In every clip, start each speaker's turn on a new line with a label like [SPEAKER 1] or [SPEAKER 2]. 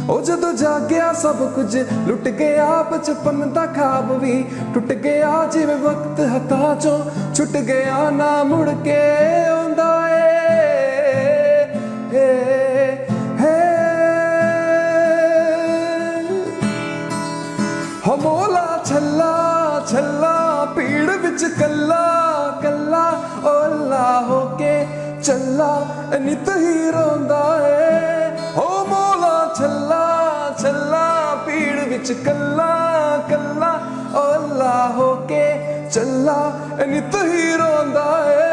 [SPEAKER 1] ਉਹ ਜਦੋਂ ਜਾਗਿਆ ਸਭ ਕੁਝ ਲੁੱਟ ਗਿਆ ਬਚਪਨ ਦਾ ਖਾਬ ਵੀ ਟੁੱਟ ਗਿਆ ਜਿਵੇਂ ਵਕਤ ਹੱਥਾਂ ਚੋਂ ਛੁੱਟ ਗਿਆ ਨਾ ਮੁੜ ਕੇ ਆਉਂਦਾ ਮੋਲਾ ਛੱਲਾ ਛੱਲਾ ਪੀੜ ਵਿੱਚ ਕੱਲਾ ਕੱਲਾ ਓਲਾ ਹੋ ਕੇ ਚੱਲਾ ਨਿਤ ਹੀ ਰੋਂਦਾ ਏ ਹੋ ਮੋਲਾ ਛੱਲਾ ਛੱਲਾ ਪੀੜ ਵਿੱਚ ਕੱਲਾ ਕੱਲਾ ਓਲਾ ਹੋ ਕੇ ਚੱਲਾ ਨਿਤ ਹੀ ਰੋਂਦਾ ਏ।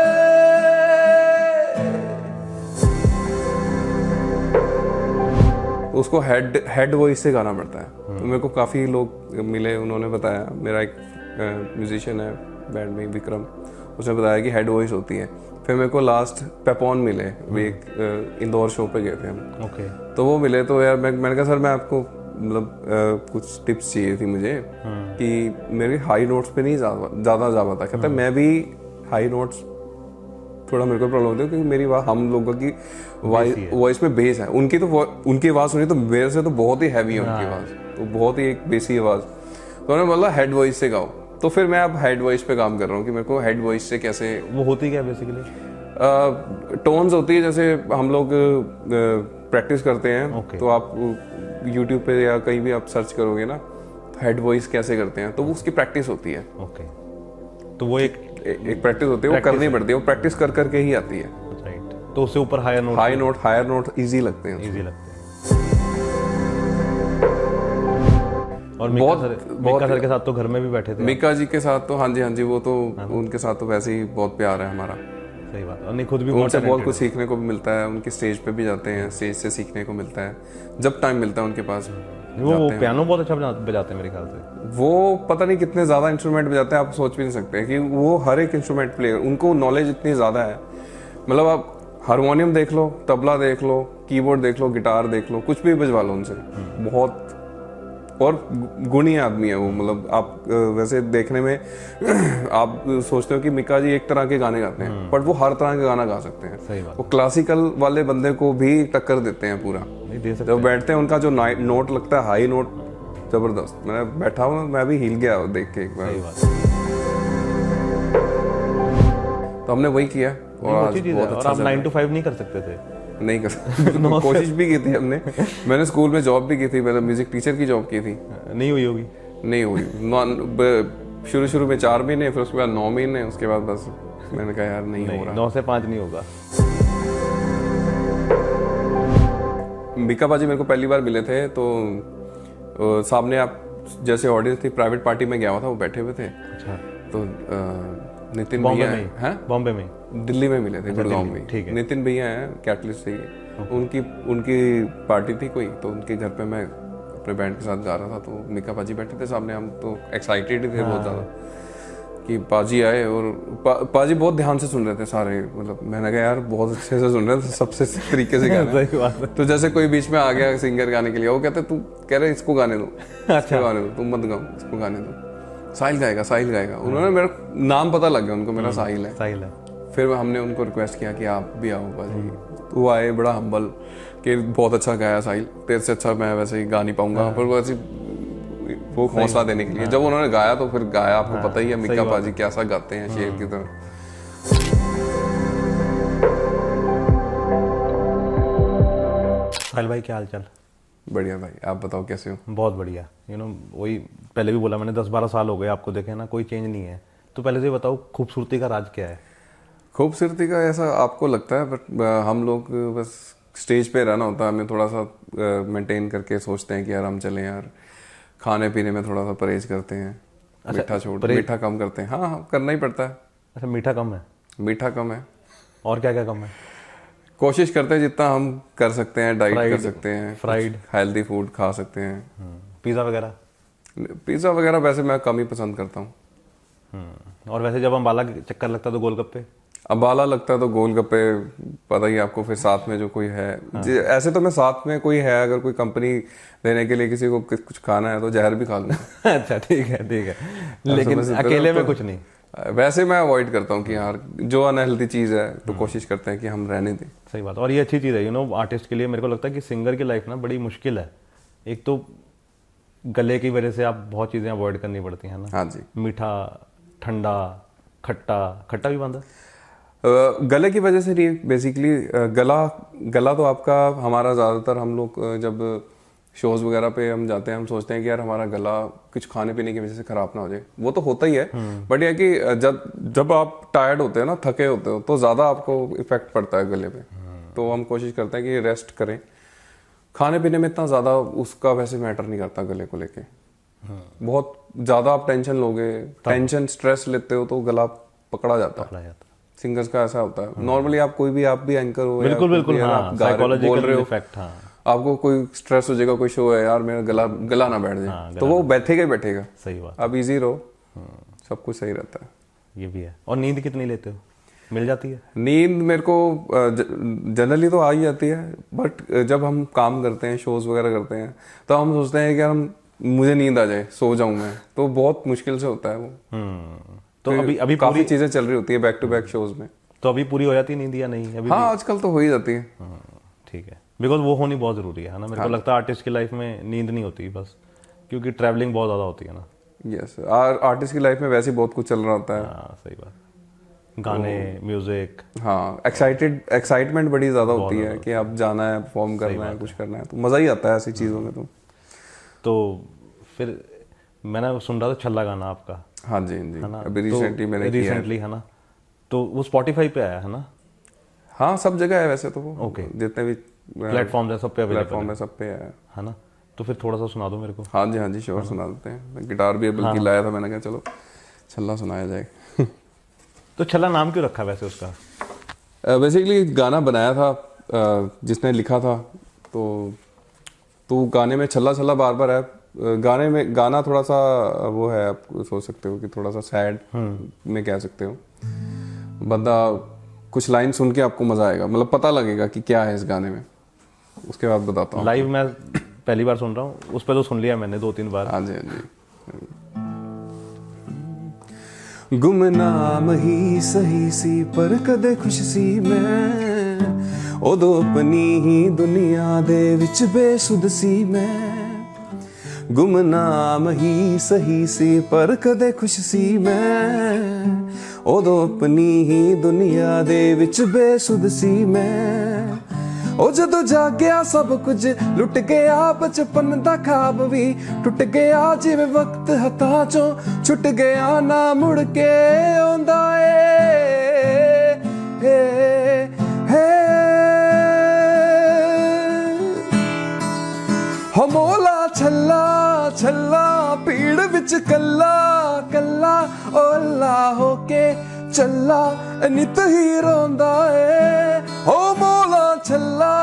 [SPEAKER 1] उसको हेड वॉइस से गाना पड़ता है। तो मेरे को काफ़ी लोग मिले, उन्होंने बताया, मेरा एक म्यूजिशियन है बैंड में विक्रम, उसने बताया कि हेड वॉइस होती है। फिर मेरे को लास्ट पेपॉन मिले, भी एक इंदौर शो पे गए थे हम।
[SPEAKER 2] ओके।
[SPEAKER 1] तो वो मिले तो यार मैंने कहा सर मैं आपको मतलब कुछ टिप्स चाहिए थी मुझे कि मेरे हाई नोट्स पे नहीं ज़्यादा जा पाता। कहता मैं भी हाई नोट्स थोड़ा मेरे को प्रॉब्लम होती है क्योंकि मेरी आवाज़ हम लोगों की वॉइस में बेस है, उनकी तो उनकी आवाज़ सुनी तो मेरे से तो बहुत ही हैवी है उनकी आवाज़, तो बहुत ही एक बेसी आवाज़। तो उन्होंने बोला हेड वॉइस से गाओ, तो फिर मैं अब हेड वॉइस पे काम कर रहा हूँ कि मेरे को हेड वॉइस से कैसे।
[SPEAKER 2] वो होती क्या बेसिकली?
[SPEAKER 1] टोन्स होती है, जैसे हम लोग प्रैक्टिस करते हैं तो आप यूट्यूब पे या कहीं भी आप सर्च करोगे ना हेड वॉइस कैसे करते हैं, तो वो उसकी प्रैक्टिस होती है।
[SPEAKER 2] ओके। तो वो एक
[SPEAKER 1] प्रैक्टिस होती है, वो करनी पड़ती है, वो प्रैक्टिस कर करके ही आती है।
[SPEAKER 2] राइट। तो उससे ऊपर हायर
[SPEAKER 1] नोट इजी लगते हैं।
[SPEAKER 2] और मीका सर के साथ तो घर में भी बैठे थे।
[SPEAKER 1] मीका जी के साथ तो हाँ जी वो तो उनके साथ तो वैसे ही बहुत प्यार है हमारा।
[SPEAKER 2] सही बात। और नहीं खुद भी
[SPEAKER 1] उनसे बहुत कुछ सीखने को भी मिलता है, उनकी स्टेज पे भी जाते हैं, स्टेज से सीखने को मिलता है जब टाइम मिलता है उनके पास।
[SPEAKER 2] वो पियानो बहुत अच्छा बजाते हैं मेरे ख्याल से।
[SPEAKER 1] वो पता नहीं कितने ज़्यादा इंस्ट्रूमेंट बजाते हैं, आप सोच भी नहीं सकते कि वो हर एक इंस्ट्रूमेंट प्लेयर, उनको नॉलेज इतनी ज़्यादा है। मतलब आप हारमोनियम देख लो, तबला देख लो, कीबोर्ड देख लो, गिटार देख लो, कुछ भी बजवा लो उनसे। बहुत और गुणी आदमी है वो। मतलब आप वैसे देखने में आप सोचते हो कि मीका जी एक तरह के गाने गाते हैं, बट वो हर तरह के गाना गा सकते हैं।
[SPEAKER 2] सही बात।
[SPEAKER 1] वो क्लासिकल वाले बंदे को भी टक्कर देते हैं पूरा। जब बैठते हैं उनका जो नोट लगता है, हाई नोट, जबरदस्त। मैं बैठा हूँ, मैं भी हिल गया देख के एक बार। तो हमने वही किया और आज बहुत अच्छा।
[SPEAKER 2] और आप 9 to 5 नहीं कर सकते थे?
[SPEAKER 1] नहीं कर कोशिश भी की थी हमने। मैंने स्कूल में जॉब भी की थी, मैंने म्यूजिक टीचर की जॉब की थी।
[SPEAKER 2] नहीं हुई होगी?
[SPEAKER 1] नहीं हुई। शुरू में 4 महीने, फिर उसके बाद 9 महीने, उसके बाद बस मैंने कहा यार नहीं हो रहा।
[SPEAKER 2] 9 से 5 नहीं होगा।
[SPEAKER 1] मीका बाजी मेरे को पहली बार मिले थे तो सामने आप जैसे ऑडियंस थी, प्राइवेट पार्टी में गया हुआ था, वो बैठे हुए थे।
[SPEAKER 2] अच्छा।
[SPEAKER 1] तो नितिन भैया हैं,
[SPEAKER 2] बॉम्बे में,
[SPEAKER 1] दिल्ली में मिले थे, गुड़गांव में। नितिन भैया हैं, कैटलिस्ट थे। उनकी पार्टी थी कोई, तो उनके घर पे मैं अपने बैंड के साथ गा रहा था, तो मीका पाजी बैठे थे सामने। हम तो एक्साइटेड थे बहुत ज़्यादा कि पाजी आए, और पाजी बहुत ध्यान से सुन रहे थे सारे। मतलब मैंने कहा यार बहुत अच्छे से सुन रहे थे, सबसे तरीके से गाना। तो जैसे कोई बीच में आ गया सिंगर गाने के लिए, वो कहते तू कह रहे इसको गाने दो, अच्छा गाने दो, तुम मत गाओ, इसको गाने दो, साहिल गाएगा। उन्होंने मेरा नाम पता लग गया उनको, मेरा साहिल है। फिर हमने उनको रिक्वेस्ट किया कि आप भी आओ पाजी। तो वो आए, बड़ा हम्बल कि बहुत अच्छा गाया साहिल, तेरे से अच्छा मैं वैसे ही गा नहीं पाऊंगा, पर वैसे वो हौसला देने के लिए। जब उन्होंने गाया तो फिर गाया, आपको पता ही है मीका पाजी कैसा गाते हैं, शेर की तरह।
[SPEAKER 2] साहिल भाई क्या हाल चाल?
[SPEAKER 1] बढ़िया भाई, आप बताओ कैसे हो?
[SPEAKER 2] बहुत बढ़िया। वही पहले भी बोला मैंने, 10-12 साल हो गए आपको देखे ना, कोई चेंज नहीं है। तो पहले से बताओ खूबसूरती का राज क्या है?
[SPEAKER 1] खूबसूरती का ऐसा आपको लगता है, बट हम लोग बस स्टेज पे रहना होता है, हमें थोड़ा सा मेंटेन करके सोचते हैं कि यार हम चलें यार, खाने पीने में थोड़ा सा परहेज करते हैं। अच्छा, मीठा कम करते हैं। हाँ, करना ही पड़ता है।
[SPEAKER 2] अच्छा, मीठा कम है?
[SPEAKER 1] मीठा कम है।
[SPEAKER 2] और क्या क्या कम है?
[SPEAKER 1] कोशिश करते हैं जितना हम कर सकते हैं, डाइट कर सकते हैं,
[SPEAKER 2] फ्राइड
[SPEAKER 1] हेल्दी फूड खा सकते हैं।
[SPEAKER 2] पिज़्ज़ा वगैरह?
[SPEAKER 1] पिज़्ज़ा वगैरह वैसे मैं कम ही पसंद करता हूँ।
[SPEAKER 2] और वैसे जब अम्बाला चक्कर लगता है तो गोलगप्पे?
[SPEAKER 1] अम्बाला लगता है तो गोलगप्पे, पता ही आपको। फिर साथ में जो कोई है, ऐसे तो मैं साथ में कोई है, अगर कोई कंपनी देने के लिए किसी को कुछ खाना है तो जहर भी खा लूँगा।
[SPEAKER 2] अच्छा, ठीक है। लेकिन अकेले में कुछ नहीं?
[SPEAKER 1] वैसे मैं अवॉइड करता हूँ कि यार जो अनहेल्दी चीज़ है तो कोशिश करते हैं कि हम रहने दें।
[SPEAKER 2] सही बात। और ये अच्छी चीज़ है, आर्टिस्ट के लिए। मेरे को लगता है कि सिंगर की लाइफ ना बड़ी मुश्किल है, एक तो गले की वजह से आप बहुत चीज़ें अवॉइड करनी पड़ती हैं ना।
[SPEAKER 1] हाँ जी।
[SPEAKER 2] मीठा, ठंडा, खट्टा, खट्टा भी बंद है?
[SPEAKER 1] गले की वजह से नहीं, बेसिकली गला तो आपका हमारा ज़्यादातर हम लोग जब शोज़ वगैरह पे हम जाते हैं, हम सोचते हैं कि यार हमारा गला कुछ खाने पीने की वजह से ख़राब ना हो जाए, वो तो होता ही है। बट यह कि जब आप टायर्ड होते हो ना, थके होते हो, तो ज़्यादा आपको इफेक्ट पड़ता है गले पे। तो हम कोशिश करते हैं कि रेस्ट करें। खाने पीने में इतना ज़्यादा उसका वैसे मैटर नहीं करता गले को लेके। बहुत ज़्यादा आप टेंशन लोगे, टेंशन स्ट्रेस लेते हो तो गला पकड़ा जाता है। सिंगर्स का ऐसा होता है। नॉर्मली आप कोई भी, आप भी एंकर हो,
[SPEAKER 2] बिल्कुल बिल्कुल,
[SPEAKER 1] आप बोल रहे हो,
[SPEAKER 2] इफेक्ट, हाँ,
[SPEAKER 1] आपको कोई स्ट्रेस हो जाएगा, कोई शो है यार मेरा गला ना बैठ जाए, तो वो बैठेगा ही बैठेगा।
[SPEAKER 2] सही बात।
[SPEAKER 1] आप इजी रहो, सब कुछ सही रहता है।
[SPEAKER 2] ये भी है। और नींद कितनी लेते हो? मिल जाती है
[SPEAKER 1] नींद? मेरे को जनरली तो आ ही जाती है, बट जब हम काम करते हैं, शोज वगैरह करते हैं, तो हम सोचते हैं कि मुझे नींद आ जाए, सो जाऊं मैं, तो बहुत मुश्किल से होता है वो।
[SPEAKER 2] तो अभी
[SPEAKER 1] काफी चीजें चल रही होती है बैक टू बैक शोज में,
[SPEAKER 2] तो अभी पूरी हो जाती है नींद या नहीं अभी?
[SPEAKER 1] हाँ, आजकल तो हो ही जाती है।
[SPEAKER 2] ठीक है, बिकॉज वो होनी बहुत जरूरी है ना। मेरे को लगता है आर्टिस्ट की लाइफ में नींद नहीं होती बस, क्योंकि ट्रैवलिंग बहुत ज्यादा होती है ना।
[SPEAKER 1] यस, आर्टिस्ट की लाइफ में वैसे बहुत कुछ चल रहा होता है।
[SPEAKER 2] हाँ, सही बात। गाने, म्यूजिक,
[SPEAKER 1] हाँ, एक्साइटमेंट बड़ी ज्यादा होती है कि अब जाना है, परफॉर्म करना है, कुछ करना है, तो मजा ही आता है ऐसी चीजों में। तो
[SPEAKER 2] फिर मैंने सुन रहा था छल्ला गाना आपका।
[SPEAKER 1] हाँ जी, हाँ जी,
[SPEAKER 2] है ना?
[SPEAKER 1] अभी रिसेंटली मैंने किया
[SPEAKER 2] रिसेंटली, है ना? तो वो स्पॉटिफाई पे आया है ना?
[SPEAKER 1] हाँ, सब जगह है वैसे तो वो।
[SPEAKER 2] ओके,
[SPEAKER 1] जितने भी
[SPEAKER 2] प्लेटफॉर्म है सब पे अवेलेबल
[SPEAKER 1] प्लेटफॉर्म है, सब पे है
[SPEAKER 2] ना? तो फिर थोड़ा सा सुना दो मेरे को।
[SPEAKER 1] हाँ जी, हाँ जी, श्योर, सुना देते हैं। गिटार भी बल्कि लाया था, मैंने कहा चलो छल्ला सुनाया जाए।
[SPEAKER 2] तो छल्ला नाम क्यों रखा वैसे उसका?
[SPEAKER 1] बेसिकली गाना बनाया था, जिसने लिखा था, तो गाने में छल्ला छल्ला बार बार है। गाना थोड़ा सा वो है, आप सोच सकते हो कि थोड़ा सा सैड में कह सकते हो। बंदा कुछ लाइन सुन के आपको मजा आएगा, मतलब पता लगेगा कि क्या है इस गाने में, उसके बाद बताता हूँ।
[SPEAKER 2] लाइव मैं पहली बार सुन रहा हूँ, उस पर तो सुन लिया मैंने 2-3 बार।
[SPEAKER 1] हाँ जी, हाँ जी। गुमनाम ही सही सी पर कदे खुश सी मैं, उदो अपनी ही दुनिया दे विच बेसुध सी मैं। गुमनाम ही सही सी पर कदे खुश सी मैं, उदो अपनी ही दुनिया दे विच बेसुध सी मैं। ओ जदों जागया सब कुछ लुट गया, बचपन दा ख्वाब भी टुट गया, जिवें वक्त हथां चों छुट गया, ना मुड़ के आउंदा ए। हो मोला छल्ला छल्ला पीड़ विच कल्ला कल्ला, ओ अल्लाह होके चल्ला नित ही रोंदा ए। हो मोला छल्ला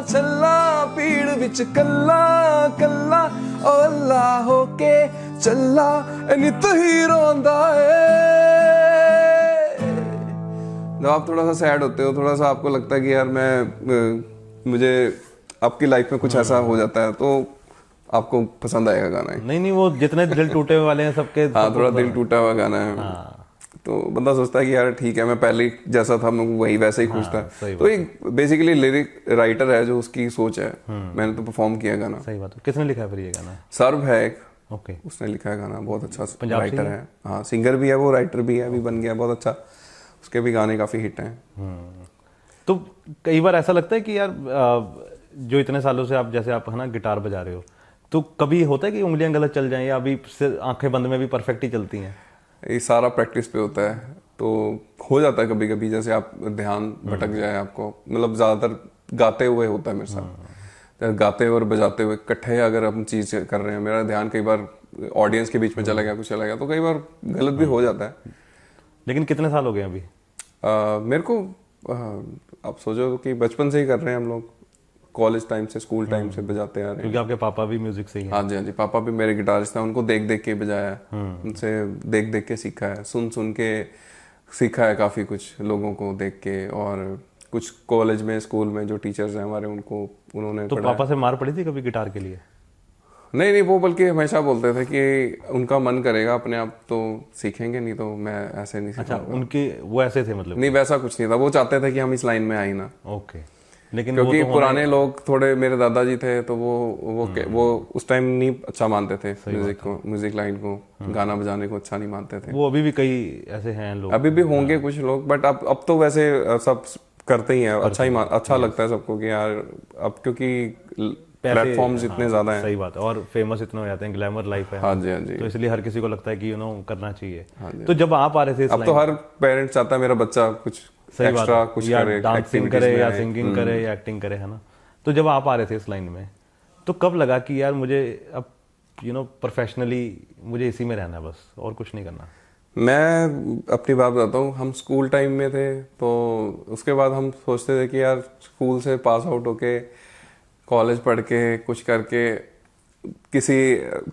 [SPEAKER 1] छल्ला पीड़ विच कल्ला कल्ला, ओ अल्लाह होके चल्ला नित ही रोंदा ए। जब आप थोड़ा सा सैड होते हो, थोड़ा सा आपको लगता है कि यार मुझे आपकी लाइफ में कुछ ऐसा हो जाता है, तो आपको पसंद आएगा गाना।
[SPEAKER 2] नहीं, वो जितने दिल टूटे हुए वाले हैं सबके,
[SPEAKER 1] हाँ, थोड़ा दिल टूटा हुआ गाना है। हाँ। तो बंदा सोचता है कि यार ठीक है, मैं पहले जैसा था मैं वही वैसे ही खुश था। तो एक बेसिकली लिरिक राइटर है जो उसकी सोच है। मैंने तो परफॉर्म किया गाना।
[SPEAKER 2] सही बात है। किसने लिखा है फिर ये गाना?
[SPEAKER 1] सर्व है एक,
[SPEAKER 2] ओके,
[SPEAKER 1] उसने लिखा है गाना, बहुत अच्छा राइटर है। हाँ, सिंगर भी है वो, राइटर भी है, अभी बन गया बहुत अच्छा। उसके भी गाने काफी हिट हैं।
[SPEAKER 2] तो कई बार ऐसा लगता है कि यार जो इतने सालों से आप, जैसे आप है ना गिटार बजा रहे हो, तो कभी होता है कि उंगलियां गलत चल जाएं, या अभी आंखें बंद में भी परफेक्ट ही चलती हैं? ये
[SPEAKER 1] सारा प्रैक्टिस पे होता है, तो हो जाता है कभी कभी, जैसे आप ध्यान भटक जाए आपको, मतलब ज्यादातर गाते हुए होता है मेरे साथ। गाते और बजाते हुए इकट्ठे अगर हम चीज कर रहे हैं, मेरा ध्यान कई बार ऑडियंस के बीच में चला गया, कुछ चला गया, तो कई बार गलत भी हो जाता है।
[SPEAKER 2] लेकिन कितने साल हो गए अभी?
[SPEAKER 1] मेरे को आप सोचो कि बचपन से ही कर रहे हैं हम लोग, कॉलेज टाइम से, स्कूल टाइम से बजाते आ रहे हैं।
[SPEAKER 2] क्योंकि आपके पापा भी म्यूजिक से ही हैं।
[SPEAKER 1] हाँ जी, हाँ जी, पापा भी मेरे गिटारिस्ट हैं, उनको देख देख के बजाया है, उनसे देख देख के सीखा है, सुन सुन के सीखा है काफ़ी कुछ, लोगों को देख के। और कुछ कॉलेज में, स्कूल में जो टीचर्स हैं हमारे, उन्होंने
[SPEAKER 2] तो पापा से मार पड़ी थी कभी गिटार के लिए?
[SPEAKER 1] नहीं, वो बल्कि हमेशा बोलते थे कि उनका मन करेगा अपने आप तो सीखेंगे, नहीं तो मैं ऐसे नहीं सीखूंगा।
[SPEAKER 2] अच्छा, उनके वो ऐसे थे मतलब?
[SPEAKER 1] नहीं, वैसा कुछ नहीं था, वो चाहते थे कि हम इस लाइन में आए ना।
[SPEAKER 2] ओके। लेकिन
[SPEAKER 1] क्योंकि पुराने लोग थोड़े, मेरे दादाजी थे तो वो उस टाइम नहीं अच्छा मानते थे म्यूजिक को, म्यूजिक लाइन को, गाना बजाने को अच्छा नहीं मानते थे।
[SPEAKER 2] वो अभी भी कई ऐसे हैं लोग,
[SPEAKER 1] अभी भी होंगे कुछ लोग, बट अब तो वैसे सब करते ही हैं, अच्छा लगता है सबको कि यार अब क्योंकि प्लेटफॉर्म्स इतने ज्यादा हैं।
[SPEAKER 2] सही बात है, और फेमस इतने हो जाते हैं, ग्लैमर लाइफ है।
[SPEAKER 1] हाँ जी, हाँ जी।
[SPEAKER 2] तो इसलिए हर किसी को लगता है कि करना चाहिए। तो जब आप आ रहे थे
[SPEAKER 1] अब तो हर पेरेंट चाहता है मेरा बच्चा कुछ एक्स्ट्रा कुछ करे,
[SPEAKER 2] डांसिंग करे या सिंगिंग करे या एक्टिंग करे, है ना। तो जब आप आ रहे थे इस लाइन में, तो कब लगा कि यार मुझे अब प्रोफेशनली मुझे इसी में रहना है, बस और कुछ नहीं करना?
[SPEAKER 1] मैं अपनी बात बताता हूँ, हम स्कूल टाइम में थे तो उसके बाद हम सोचते थे कि यार स्कूल से पास आउट होके कॉलेज पढ़ के कुछ करके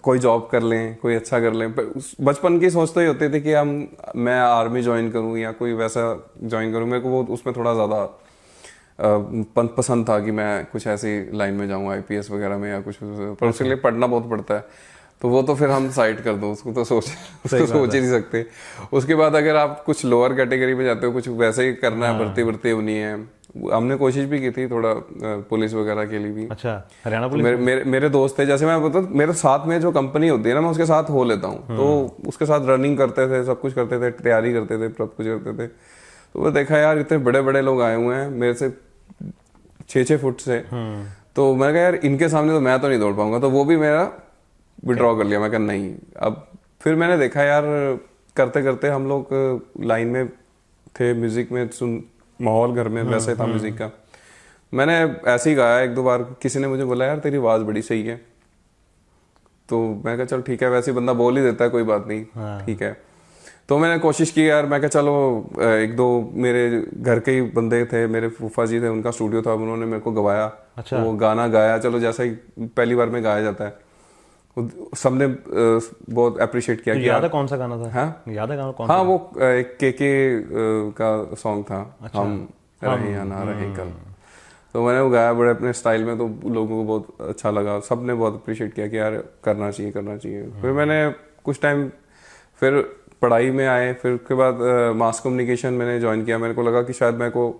[SPEAKER 1] कोई जॉब कर लें, कोई अच्छा कर लें। बचपन की सोच तो ही होती थी कि मैं आर्मी ज्वाइन करूं या कोई वैसा ज्वाइन करूं। मेरे को वो उसमें थोड़ा ज़्यादा पसंद था कि मैं कुछ ऐसी लाइन में जाऊं, आईपीएस वगैरह में या कुछ, पर उसके लिए पढ़ना बहुत पड़ता है। तो वो तो फिर हम साइड कर दो, उसको तो सोच ही नहीं सकते। उसके बाद अगर आप कुछ लोअर कैटेगरी में जाते हो, कुछ वैसे ही करना है, भर्ती होनी है। हमने कोशिश भी की थी थोड़ा पुलिस वगैरह के लिए भी।
[SPEAKER 2] अच्छा, हरियाणा पुलिस?
[SPEAKER 1] मेरे दोस्त थे, जैसे मैं बताऊँ, मेरे साथ में जो कंपनी होती है ना, मैं उसके साथ हो लेता हूँ। तो उसके साथ रनिंग करते थे, सब कुछ करते थे, तैयारी करते थे, सब कुछ करते थे। तो वो देखा यार इतने बड़े बड़े लोग आए हुए हैं मेरे से 6-6 फुट से, तो मैंने कहा यार इनके सामने तो मैं तो नहीं दौड़ पाऊंगा। तो वो भी मेरा विड्रॉ कर लिया। मैं कहा नहीं। अब फिर मैंने देखा यार करते करते हम लोग लाइन में थे, म्यूजिक में माहौल घर में वैसे था म्यूजिक का। मैंने ऐसे ही गाया 1-2 बार, किसी ने मुझे बोला यार तेरी आवाज़ बड़ी सही है। तो मैं कहा चल ठीक है, वैसे बंदा बोल ही देता है, कोई बात नहीं, ठीक है। तो मैंने कोशिश की यार, मैं कहा चलो 1-2 मेरे घर के ही बंदे थे, मेरे फूफा जी थे, उनका स्टूडियो था, उन्होंने मेरे को गवाया।
[SPEAKER 2] अच्छा।
[SPEAKER 1] वो गाना गाया, चलो जैसा ही पहली बार में गाया जाता है, सबने बहुत अप्रिशिएट किया।
[SPEAKER 2] तो याद है कौन सा गाना था?
[SPEAKER 1] हाँ
[SPEAKER 2] याद है गाना कौन?
[SPEAKER 1] हाँ, वो के का सॉन्ग था। अच्छा। हम रहे या ना रहे कल। तो मैंने वो गाया बड़े अपने स्टाइल में, तो लोगों को बहुत अच्छा लगा, सबने बहुत अप्रिशिएट किया कि यार करना चाहिए करना चाहिए। फिर मैंने कुछ टाइम फिर पढ़ाई में आए, फिर उसके बाद मास कम्युनिकेशन मैंने ज्वाइन किया। मेरे को लगा कि शायद मेरे को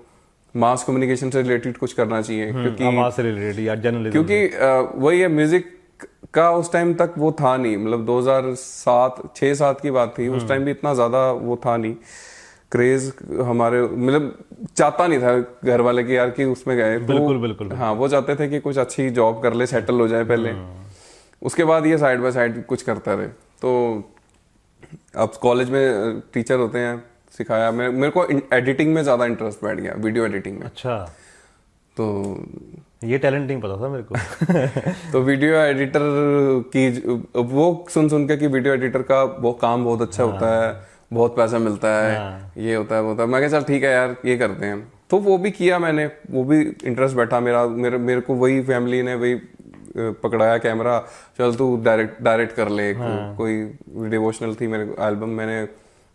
[SPEAKER 1] मास कम्युनिकेशन से रिलेटेड कुछ करना चाहिए, क्योंकि
[SPEAKER 2] आवाज से रिलेटेड या जर्नलिज्म,
[SPEAKER 1] क्योंकि वही है, म्यूजिक का उस टाइम तक वो था नहीं, मतलब 2006-7 की बात थी। उस टाइम भी इतना ज्यादा वो था नहीं क्रेज हमारे, मतलब चाहता नहीं था घर वाले कि यार कि उसमें गए।
[SPEAKER 2] बिल्कुल बिल्कुल।
[SPEAKER 1] हाँ, वो चाहते थे कि कुछ अच्छी जॉब कर ले, सेटल हो जाए पहले, उसके बाद ये साइड बाय साइड कुछ करता रहे। तो अब कॉलेज में टीचर होते हैं, सिखाया। मेरे को एडिटिंग में ज्यादा इंटरेस्ट बैठ गया, वीडियो एडिटिंग में।
[SPEAKER 2] अच्छा,
[SPEAKER 1] तो
[SPEAKER 2] ये टैलेंट नहीं पता था मेरे को।
[SPEAKER 1] तो वीडियो एडिटर की वो सुन के कि वीडियो एडिटर का वो काम बहुत अच्छा होता है, बहुत पैसा मिलता है, ये होता है वो होता है। मैं कहा चल ठीक है यार ये करते हैं। तो वो भी किया मैंने, वो भी इंटरेस्ट बैठा मेरे को वही फैमिली ने वही पकड़ाया कैमरा, चल तू डायरेक्ट कर ले। कोई डिवोशनल थी मेरे एल्बम, मैंने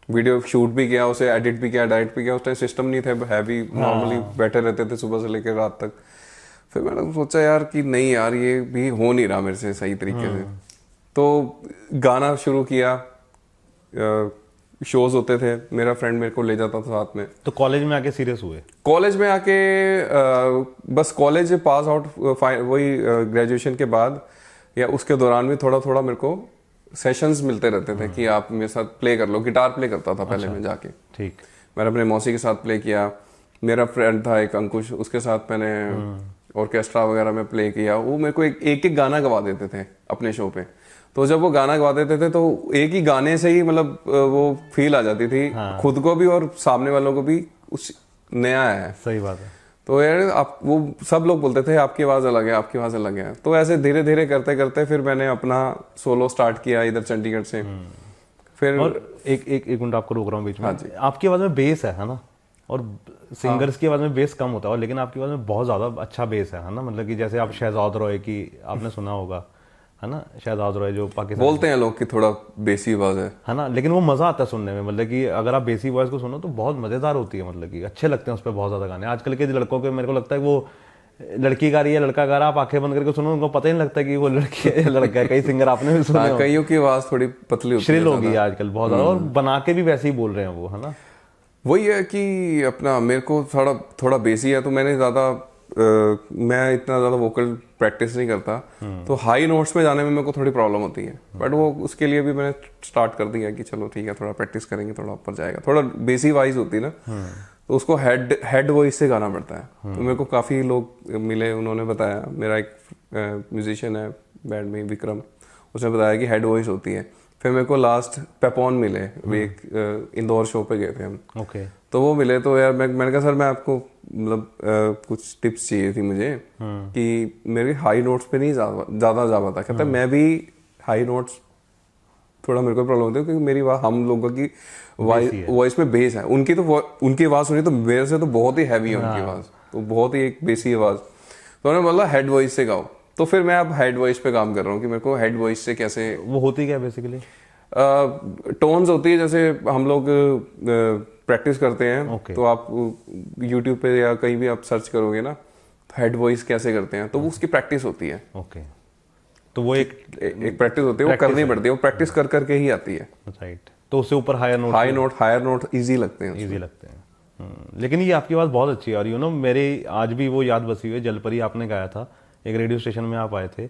[SPEAKER 1] वीडियो शूट भी किया, उसे एडिट भी किया, डायरेक्ट भी किया। उस टाइम सिस्टम नहीं थे हैवी, नॉर्मली बैठे रहते थे सुबह से लेकर रात तक। फिर मैंने सोचा यार कि नहीं यार ये भी हो नहीं रहा मेरे से सही तरीके से। तो गाना शुरू किया, शोज होते थे, मेरा फ्रेंड मेरे को ले जाता था साथ में।
[SPEAKER 2] तो कॉलेज में आके सीरियस हुए? कॉलेज
[SPEAKER 1] में आके बस कॉलेज पास आउट, वही ग्रेजुएशन के बाद या उसके दौरान भी थोड़ा थोड़ा मेरे को सेशंस मिलते रहते थे कि आप मेरे साथ प्ले कर लो। गिटार प्ले करता था पहले मैं जाके, ठीक। मैंने अपने मौसी के साथ प्ले किया। मेरा फ्रेंड था एक अंकुश, उसके साथ मैंने ऑर्केस्ट्रा वगैरह में प्ले किया। वो मेरे को एक गाना गवा देते थे अपने शो पे। तो जब वो गाना गवा देते थे तो एक ही गाने से ही मतलब वो फील आ जाती थी, खुद को भी और सामने वालों को भी उस नया है।
[SPEAKER 2] सही बात है।
[SPEAKER 1] तो यार आप वो सब लोग बोलते थे आपकी आवाज़ अलग है, आपकी आवाज़ अलग है। तो ऐसे धीरे धीरे करते करते फिर मैंने अपना सोलो स्टार्ट किया इधर चंडीगढ़ से। फिर
[SPEAKER 2] और एक मिनट आपको रोक रहा हूँ बीच में। आपकी आवाज़ में बेस है ना, और सिंगर्स की आवाज़ में बेस कम होता है, लेकिन आपकी आवाज़ में बहुत ज़्यादा अच्छा बेस है ना। मतलब कि जैसे आप शहजाद रॉय की आपने सुना होगा, है ना, शहजाद रॉय जो पाकिस्तान
[SPEAKER 1] बोलते हैं लोग कि थोड़ा बेसी आवाज है ना,
[SPEAKER 2] लेकिन वो मजा आता है सुनने में। मतलब कि अगर आप बेसी वॉइस को सुनो तो बहुत मजेदार होती है, मतलब कि अच्छे लगते हैं उस पर बहुत ज्यादा गाने। आजकल के लड़कों के मेरे को लगता है वो लड़की गा रही है, लड़का गा रहा है, आप आंखें बंद करके सुनो, उनको पता ही नहीं लगता कि वो लड़की है लड़का है। कई सिंगर आपने भी सुने,
[SPEAKER 1] कईयों की आवाज थोड़ी पतली होती है,
[SPEAKER 2] श्रिल हो गई है आजकल बहुत ज्यादा, और बना के भी वैसे ही बोल रहे हैं वो, है ना।
[SPEAKER 1] वही है कि अपना मेरे को थोड़ा बेसी है, तो मैंने ज्यादा मैं इतना ज़्यादा वोकल प्रैक्टिस नहीं करता, तो हाई नोट्स पे जाने में मेरे को थोड़ी प्रॉब्लम होती है, बट वो उसके लिए भी मैंने स्टार्ट कर दिया कि चलो ठीक है, थोड़ा प्रैक्टिस करेंगे, थोड़ा ऊपर जाएगा, थोड़ा बेसिक वाइज होती है ना, तो उसको हेड वॉइस से गाना पड़ता है। तो मेरे को काफ़ी लोग मिले, उन्होंने बताया, मेरा एक म्यूजिशियन है बैंड में विक्रम, उसने बताया कि हेड वॉइस होती है। फिर मेरे को लास्ट पेपॉन मिले, एक इंदौर शो पे गए थे हम, तो वो मिले, तो यार मैंने कहा सर मैं आपको मतलब कुछ टिप्स चाहिए थी मुझे कि मेरे हाई नोट्स पे नहीं ज़्यादा जा पाता। कहता मैं भी हाई नोट्स थोड़ा मेरे को प्रॉब्लम होती है, क्योंकि मेरी हम लोगों की वॉइस में बेस है, उनकी आवाज़ सुनी तो मेरे से तो बहुत ही हैवी है उनकी आवाज़, तो बहुत ही एक बेसी आवाज़, तो उन्होंने बोला हेड वॉइस से गाओ। तो फिर मैं अब हेड वॉइस पे काम कर रहा हूँ कि मेरे को हेड वॉइस से कैसे,
[SPEAKER 2] वो होती क्या बेसिकली?
[SPEAKER 1] टोन्स होती है, जैसे हम लोग प्रैक्टिस करते हैं, तो आप यूट्यूब पे या कहीं भी आप सर्च करोगे ना, हेड वॉइस कैसे करते हैं, तो वो उसकी प्रैक्टिस होती है।
[SPEAKER 2] तो वो एक
[SPEAKER 1] प्रैक्टिस होती है, वो करनी पड़ती है, वो प्रैक्टिस कर करके ही आती है।
[SPEAKER 2] राइट, तो उससे ऊपर
[SPEAKER 1] हायर नोट इजी लगते हैं।
[SPEAKER 2] लेकिन ये आपकी आवाज़ बहुत अच्छी है, और मेरे आज भी वो याद बसी हुई है, जलपरी आपने गाया था, एक रेडियो स्टेशन में आप आए थे,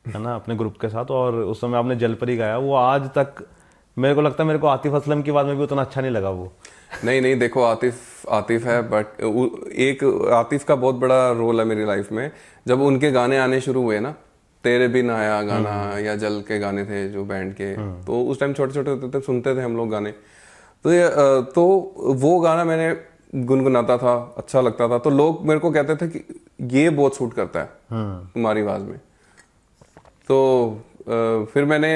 [SPEAKER 2] है ना, अपने ग्रुप के साथ, और उस समय आपने जलपरी गाया, वो आज तक मेरे को लगता है, मेरे को आतिफ असलम की आवाज़ में भी उतना अच्छा नहीं लगा वो।
[SPEAKER 1] नहीं देखो, आतिफ है, बट एक आतिफ का बहुत बड़ा रोल है मेरी लाइफ में। जब उनके गाने आने शुरू हुए ना, तेरे बिन आया गाना या जल के गाने थे जो बैंड के, तो उस टाइम छोटे छोटे होते थे, सुनते थे हम लोग गाने, तो वो गाना मैंने गुनगुनाता था, अच्छा लगता था, तो लोग मेरे को कहते थे कि ये बहुत सूट करता है तुम्हारी आवाज में। तो फिर मैंने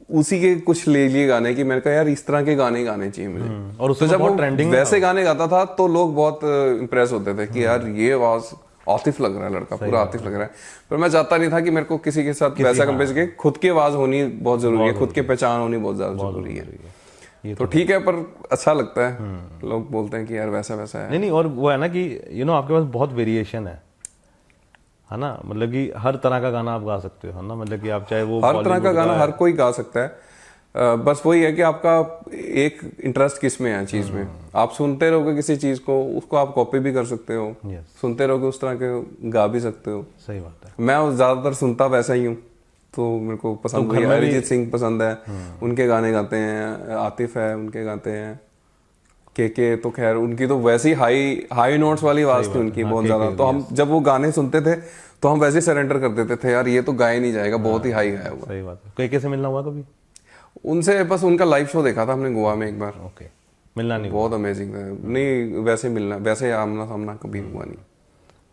[SPEAKER 1] उसी के कुछ ले लिए गाने की, मैंने कहा यार इस तरह के गाने गाने चाहिए मुझे।
[SPEAKER 2] और
[SPEAKER 1] तो जब वो वैसे गाने गाता था तो लोग बहुत इम्प्रेस होते थे कि यार ये आवाज आतिफ लग रहा है, लड़का पूरा आतिफ लग रहा है। पर मैं चाहता नहीं था कि मेरे को किसी के साथ वैसा कंपेयर करके, खुद की आवाज होनी बहुत जरूरी है, खुद की पहचान होनी बहुत ज्यादा जरूरी है। तो ठीक है, पर अच्छा लगता है, लोग बोलते हैं कि यार वैसा वैसा है।
[SPEAKER 2] नहीं, और वो है ना कि आपके पास बहुत वेरिएशन है ना, मतलब कि हर तरह का गाना आप गा सकते हो, है ना, मतलब कि आप चाहे वो
[SPEAKER 1] हर तरह का गाना हर कोई गा सकता है, बस वही है कि आपका एक इंटरेस्ट किस में है चीज में। आप सुनते रहोगे किसी चीज को, उसको आप कॉपी भी कर सकते हो, सुनते रहोगे उस तरह के गा भी सकते हो।
[SPEAKER 2] सही बात है।
[SPEAKER 1] मैं ज्यादातर सुनता वैसा ही हूँ, तो मेरे को पसंद है, अरिजीत सिंह पसंद है, उनके गाने गाते हैं, आतिफ है उनके गाते हैं, के तो खैर उनकी तो वैसी हाई नोट्स वाली आवाज थी उनकी बहुत ज्यादा, तो हम जब वो गाने सुनते थे तो हम वैसे सरेंडर कर देते थे, यार ये तो गाया नहीं जाएगा, बहुत ही हाई गाया हुआ।
[SPEAKER 2] सही बात है। के से मिलना हुआ कभी?
[SPEAKER 1] उनसे बस उनका लाइव शो देखा था हमने गोवा में एक बार।
[SPEAKER 2] मिलना नहीं?
[SPEAKER 1] बहुत अमेजिंग था। नहीं वैसे मिलना, वैसे आमना सामना कभी हुआ नहीं।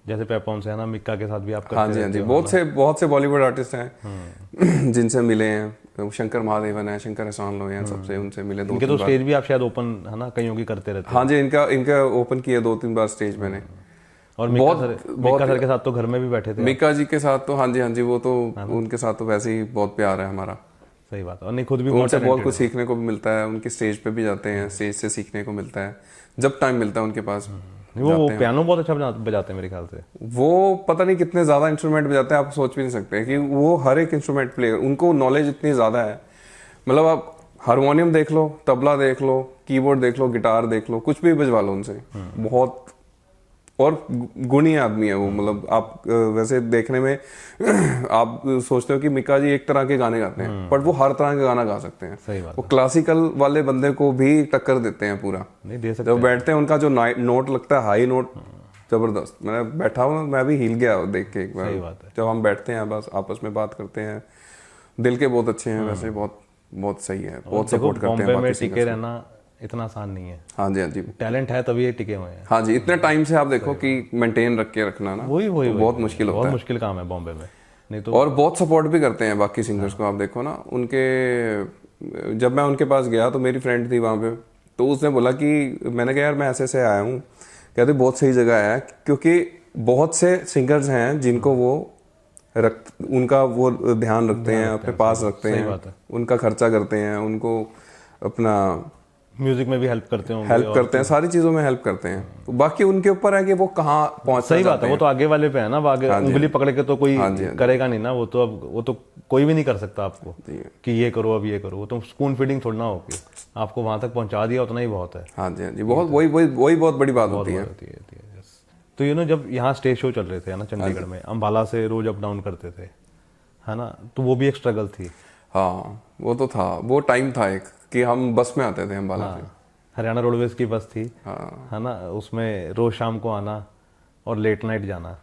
[SPEAKER 2] जैसे पेपॉन से है ना, मिक्का के साथ भी आप
[SPEAKER 1] हाँ जी, बहुत से बॉलीवुड आर्टिस्ट हैं जिनसे मिले हैं, शंकर महादेवन है, शंकर एहसान लोग हैं, सबसे उनसे मिले।
[SPEAKER 2] इनके तो स्टेज भी आप शायद ओपन है ना कईयों की करते रहते हैं।
[SPEAKER 1] हाँ जी, इनका ओपन किया 2-3 बार स्टेज मैंने।
[SPEAKER 2] और मिक्का सर के साथ तो घर में भी बैठे थे।
[SPEAKER 1] मिक्का जी के साथ तो हाँ जी, वो तो उनके साथ तो वैसे ही बहुत प्यार है हमारा।
[SPEAKER 2] सही बात है। और नहीं, खुद भी
[SPEAKER 1] उनसे बहुत कुछ सीखने को भी मिलता है, उनकी स्टेज पे भी जाते हैं, स्टेज से सीखने को मिलता है जब टाइम मिलता है उनके पास।
[SPEAKER 2] वो पियानो बहुत अच्छा बजाते हैं मेरे ख्याल से।
[SPEAKER 1] वो पता नहीं कितने ज्यादा इंस्ट्रूमेंट बजाते हैं, आप सोच भी नहीं सकते कि वो हर एक इंस्ट्रूमेंट प्ले, उनको नॉलेज इतनी ज्यादा है। मतलब आप हारमोनियम देख लो, तबला देख लो, कीबोर्ड देख लो, गिटार देख लो, कुछ भी बजवा लो उनसे। बहुत और गुणी आदमी है वो। मतलब आप वैसे देखने में आप सोचते हो कि मिक्का जी एक तरह के गाने गाते हैं, पर वो हर तरह के गाना गा सकते हैं।
[SPEAKER 2] सही बात।
[SPEAKER 1] वो क्लासिकल वाले बंदे को भी टक्कर देते हैं पूरा।
[SPEAKER 2] नहीं दे सकते।
[SPEAKER 1] जब बैठते हैं उनका जो नोट लगता है, हाई नोट, जबरदस्त। मैं बैठा हूँ, मैं भी हिल गया देख के एक बार।
[SPEAKER 2] सही बात है।
[SPEAKER 1] जब हम बैठते हैं बस आपस में बात करते हैं, दिल के बहुत अच्छे हैं वैसे, बहुत सही है, बहुत सपोर्ट करते हैं।
[SPEAKER 2] बॉम्बे में टिके रहना इतना आसान नहीं है।
[SPEAKER 1] हाँ जी,
[SPEAKER 2] टैलेंट है तभी ये टिके हुए हैं।
[SPEAKER 1] हाँ जी, इतने टाइम से आप देखो कि मेंटेन रख के रखना ना,
[SPEAKER 2] वही
[SPEAKER 1] तो बहुत मुश्किल होता है,
[SPEAKER 2] बहुत मुश्किल काम है बॉम्बे में। नहीं तो
[SPEAKER 1] और बहुत सपोर्ट भी करते हैं बाकी सिंगर्स को। आप देखो ना उनके, जब मैं उनके पास गया तो मेरी फ्रेंड थी वहाँ पे, तो उसने बोला कि मैंने कहा यार मैं ऐसे आया हूँ, कहते बहुत सही जगह है, क्योंकि बहुत से सिंगर्स हैं जिनको वो उनका वो ध्यान रखते हैं, अपने पास रखते हैं, उनका खर्चा करते हैं, उनको अपना
[SPEAKER 2] म्यूजिक में भी हेल्प करते हैं,
[SPEAKER 1] सारी चीजों में हेल्प करते हैं। तो बाकी उनके ऊपर है कि वो कहाँ पहुंच।
[SPEAKER 2] सही बात है, वो तो आगे वाले पे है ना, आगे उंगली पकड़ के तो कोई करेगा नहीं ना, वो तो कोई भी नहीं कर सकता आपको कि ये करो अब ये करो। वो तो स्पून फीडिंग थोड़ा ना होगी, आपको वहां तक पहुंचा दिया उतना ही बहुत है।
[SPEAKER 1] हाँ जी, बहुत वही बहुत बड़ी बात होती है।
[SPEAKER 2] तो जब यहाँ स्टेज शो चल रहे थे है ना चंडीगढ़ में, अम्बाला से रोज अप डाउन करते थे है ना, तो वो भी एक स्ट्रगल थी।
[SPEAKER 1] हाँ वो तो था, वो टाइम था एक कि हम बस में आते थे अम्बाला से।
[SPEAKER 2] हरियाणा रोडवेज की बस थी
[SPEAKER 1] हाँ
[SPEAKER 2] है ना, उसमें रोज शाम को आना और लेट नाइट जाना।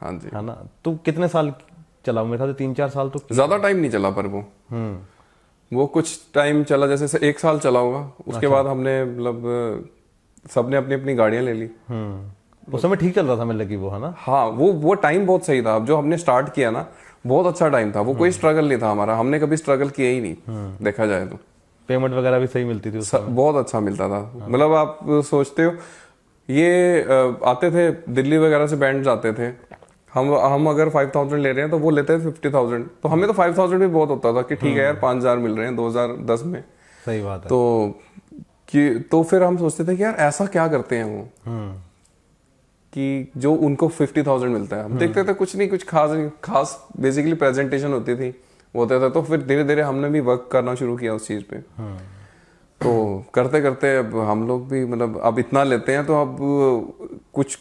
[SPEAKER 1] हाँ जी।
[SPEAKER 2] है ना, तो कितने साल चला? मेरे ख्याल से 3-4 साल तो
[SPEAKER 1] ज्यादा टाइम नहीं चला, पर वो कुछ टाइम चला, जैसे 1 साल चला होगा। उसके बाद हमने मतलब सबने अपनी अपनी गाड़ियां ले ली।
[SPEAKER 2] उस समय ठीक चल रहा था मतलब कि वो है ना।
[SPEAKER 1] हाँ वो टाइम बहुत सही था। जो हमने स्टार्ट किया ना, बहुत अच्छा टाइम था वो। कोई स्ट्रगल नहीं था हमारा, हमने कभी स्ट्रगल किया ही नहीं देखा जाए तो।
[SPEAKER 2] पेमेंट वगैरह भी सही मिलती थी उस समय।
[SPEAKER 1] बहुत अच्छा मिलता था। मतलब आप सोचते हो, ये आते थे दिल्ली वगैरह से बैंड आते थे, हम अगर 5000 ले रहे हैं तो वो लेते थे 50,000। तो हमें तो 5000 भी बहुत होता था कि ठीक है यार 5000 मिल रहे हैं 2010 में।
[SPEAKER 2] सही बात है।
[SPEAKER 1] तो फिर हम सोचते थे कि यार ऐसा क्या करते हैं वो कि जो उनको 50,000 मिलता है। हम देखते थे कुछ नहीं, कुछ खास बेसिकली प्रेजेंटेशन होती थी, वो होता था। तो फिर धीरे धीरे हमने भी वर्क करना शुरू किया उस चीज पे। तो करते करते अब हम लोग भी मतलब अब इतना लेते हैं, तो अब कुछ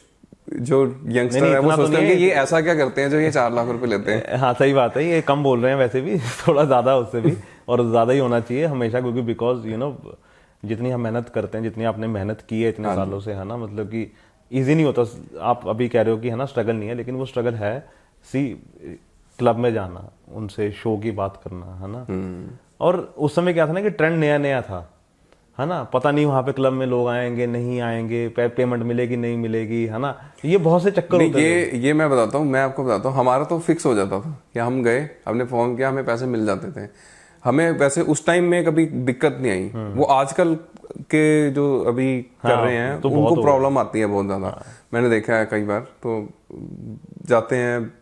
[SPEAKER 1] जो यंगस्टर है वो सोचते हैं कि ये ऐसा क्या करते हैं जो ये 4 लाख रुपए लेते हैं।
[SPEAKER 2] हाँ सही बात है, ये कम बोल रहे हैं वैसे भी थोड़ा ज्यादा उससे भी, और ज्यादा ही होना चाहिए हमेशा, क्योंकि बिकॉज जितनी हम मेहनत करते हैं, जितनी आपने मेहनत की है इतने सालों से है ना, मतलब कि इजी नहीं होता। आप अभी कह रहे हो कि है ना स्ट्रगल नहीं है, लेकिन वो स्ट्रगल है। क्लब में जाना, उनसे शो की बात करना है ना। और उस समय क्या था ना कि ट्रेंड नया नया था है ना, पता नहीं वहां पे क्लब में लोग आएंगे नहीं आएंगे, पेमेंट मिलेगी नहीं मिलेगी है ना, ये बहुत से चक्कर होते थे।
[SPEAKER 1] ये मैं बताता हूँ, मैं आपको बताता हूँ, हमारा तो फिक्स हो जाता था कि हम गए, हमने परफॉर्म किया, हमें पैसे मिल जाते थे। हमें वैसे उस टाइम में कभी दिक्कत नहीं आई। वो आजकल के जो अभी कर रहे हैं तो उनको प्रॉब्लम आती है बहुत ज्यादा। मैंने देखा है कई बार। तो जाते हैं,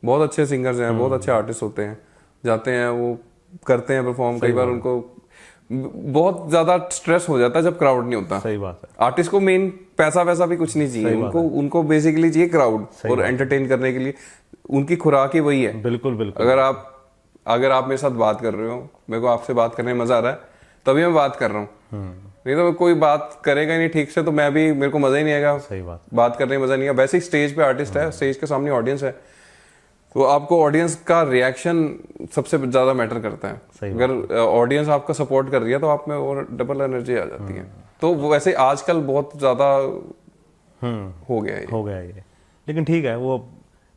[SPEAKER 1] बहुत अच्छे सिंगर्स हैं, बहुत अच्छे आर्टिस्ट होते हैं, जाते हैं वो करते हैं परफॉर्म। कई बार उनको बहुत ज्यादा स्ट्रेस हो जाता है जब क्राउड नहीं होता।
[SPEAKER 2] सही बात है।
[SPEAKER 1] आर्टिस्ट को मेन पैसा वैसा भी कुछ नहीं चाहिए, उनको बेसिकली चाहिए क्राउड और एंटरटेन करने के लिए उनकी खुराक ही वही है।
[SPEAKER 2] बिल्कुल बिल्कुल।
[SPEAKER 1] अगर आप मेरे साथ बात कर रहे हो, मेरे को आपसे बात करने में मजा आ रहा है, तभी मैं बात कर रहा हूँ। नहीं तो कोई बात करेगा ही नहीं ठीक से, तो मेरे को मजा ही नहीं आएगा।
[SPEAKER 2] सही
[SPEAKER 1] बात करने में मजा नहीं आएगा। वैसे ही स्टेज पे आर्टिस्ट है, स्टेज के सामने ऑडियंस है, तो आपको ऑडियंस का रिएक्शन सबसे ज्यादा मैटर करता है। अगर ऑडियंस आपका सपोर्ट कर रही है तो आप में और डबल एनर्जी आ जाती है। तो वो वैसे आजकल बहुत ज्यादा हो गया ये।
[SPEAKER 2] लेकिन ठीक है, वो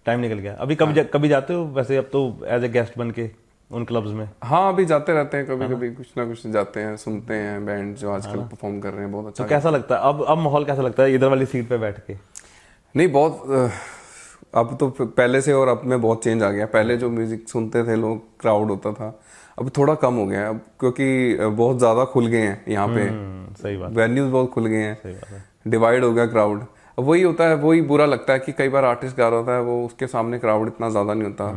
[SPEAKER 2] टाइम निकल गया। अभी कभी जाते हो वैसे अब तो एज ए गेस्ट बन के उन क्लब्स में?
[SPEAKER 1] हाँ अभी जाते रहते हैं, कभी कभी कुछ ना कुछ जाते हैं, सुनते हैं बैंड जो आजकल परफॉर्म कर रहे हैं, बहुत अच्छा।
[SPEAKER 2] तो कैसा लगता है अब माहौल कैसा लगता है इधर वाली सीट पे बैठ के?
[SPEAKER 1] नहीं बहुत, अब तो पहले से और अब में बहुत चेंज आ गया। पहले जो म्यूजिक सुनते थे लोग, क्राउड होता था, अब थोड़ा कम हो गया है अब, क्योंकि बहुत ज्यादा खुल गए हैं यहाँ पे।
[SPEAKER 2] सही बात।
[SPEAKER 1] वेन्यूज बहुत खुल गए हैं, डिवाइड हो गया क्राउड। अब वही होता है, वही बुरा लगता है कि कई बार आर्टिस्ट गा रहा होता है, वो उसके सामने क्राउड इतना ज्यादा नहीं होता,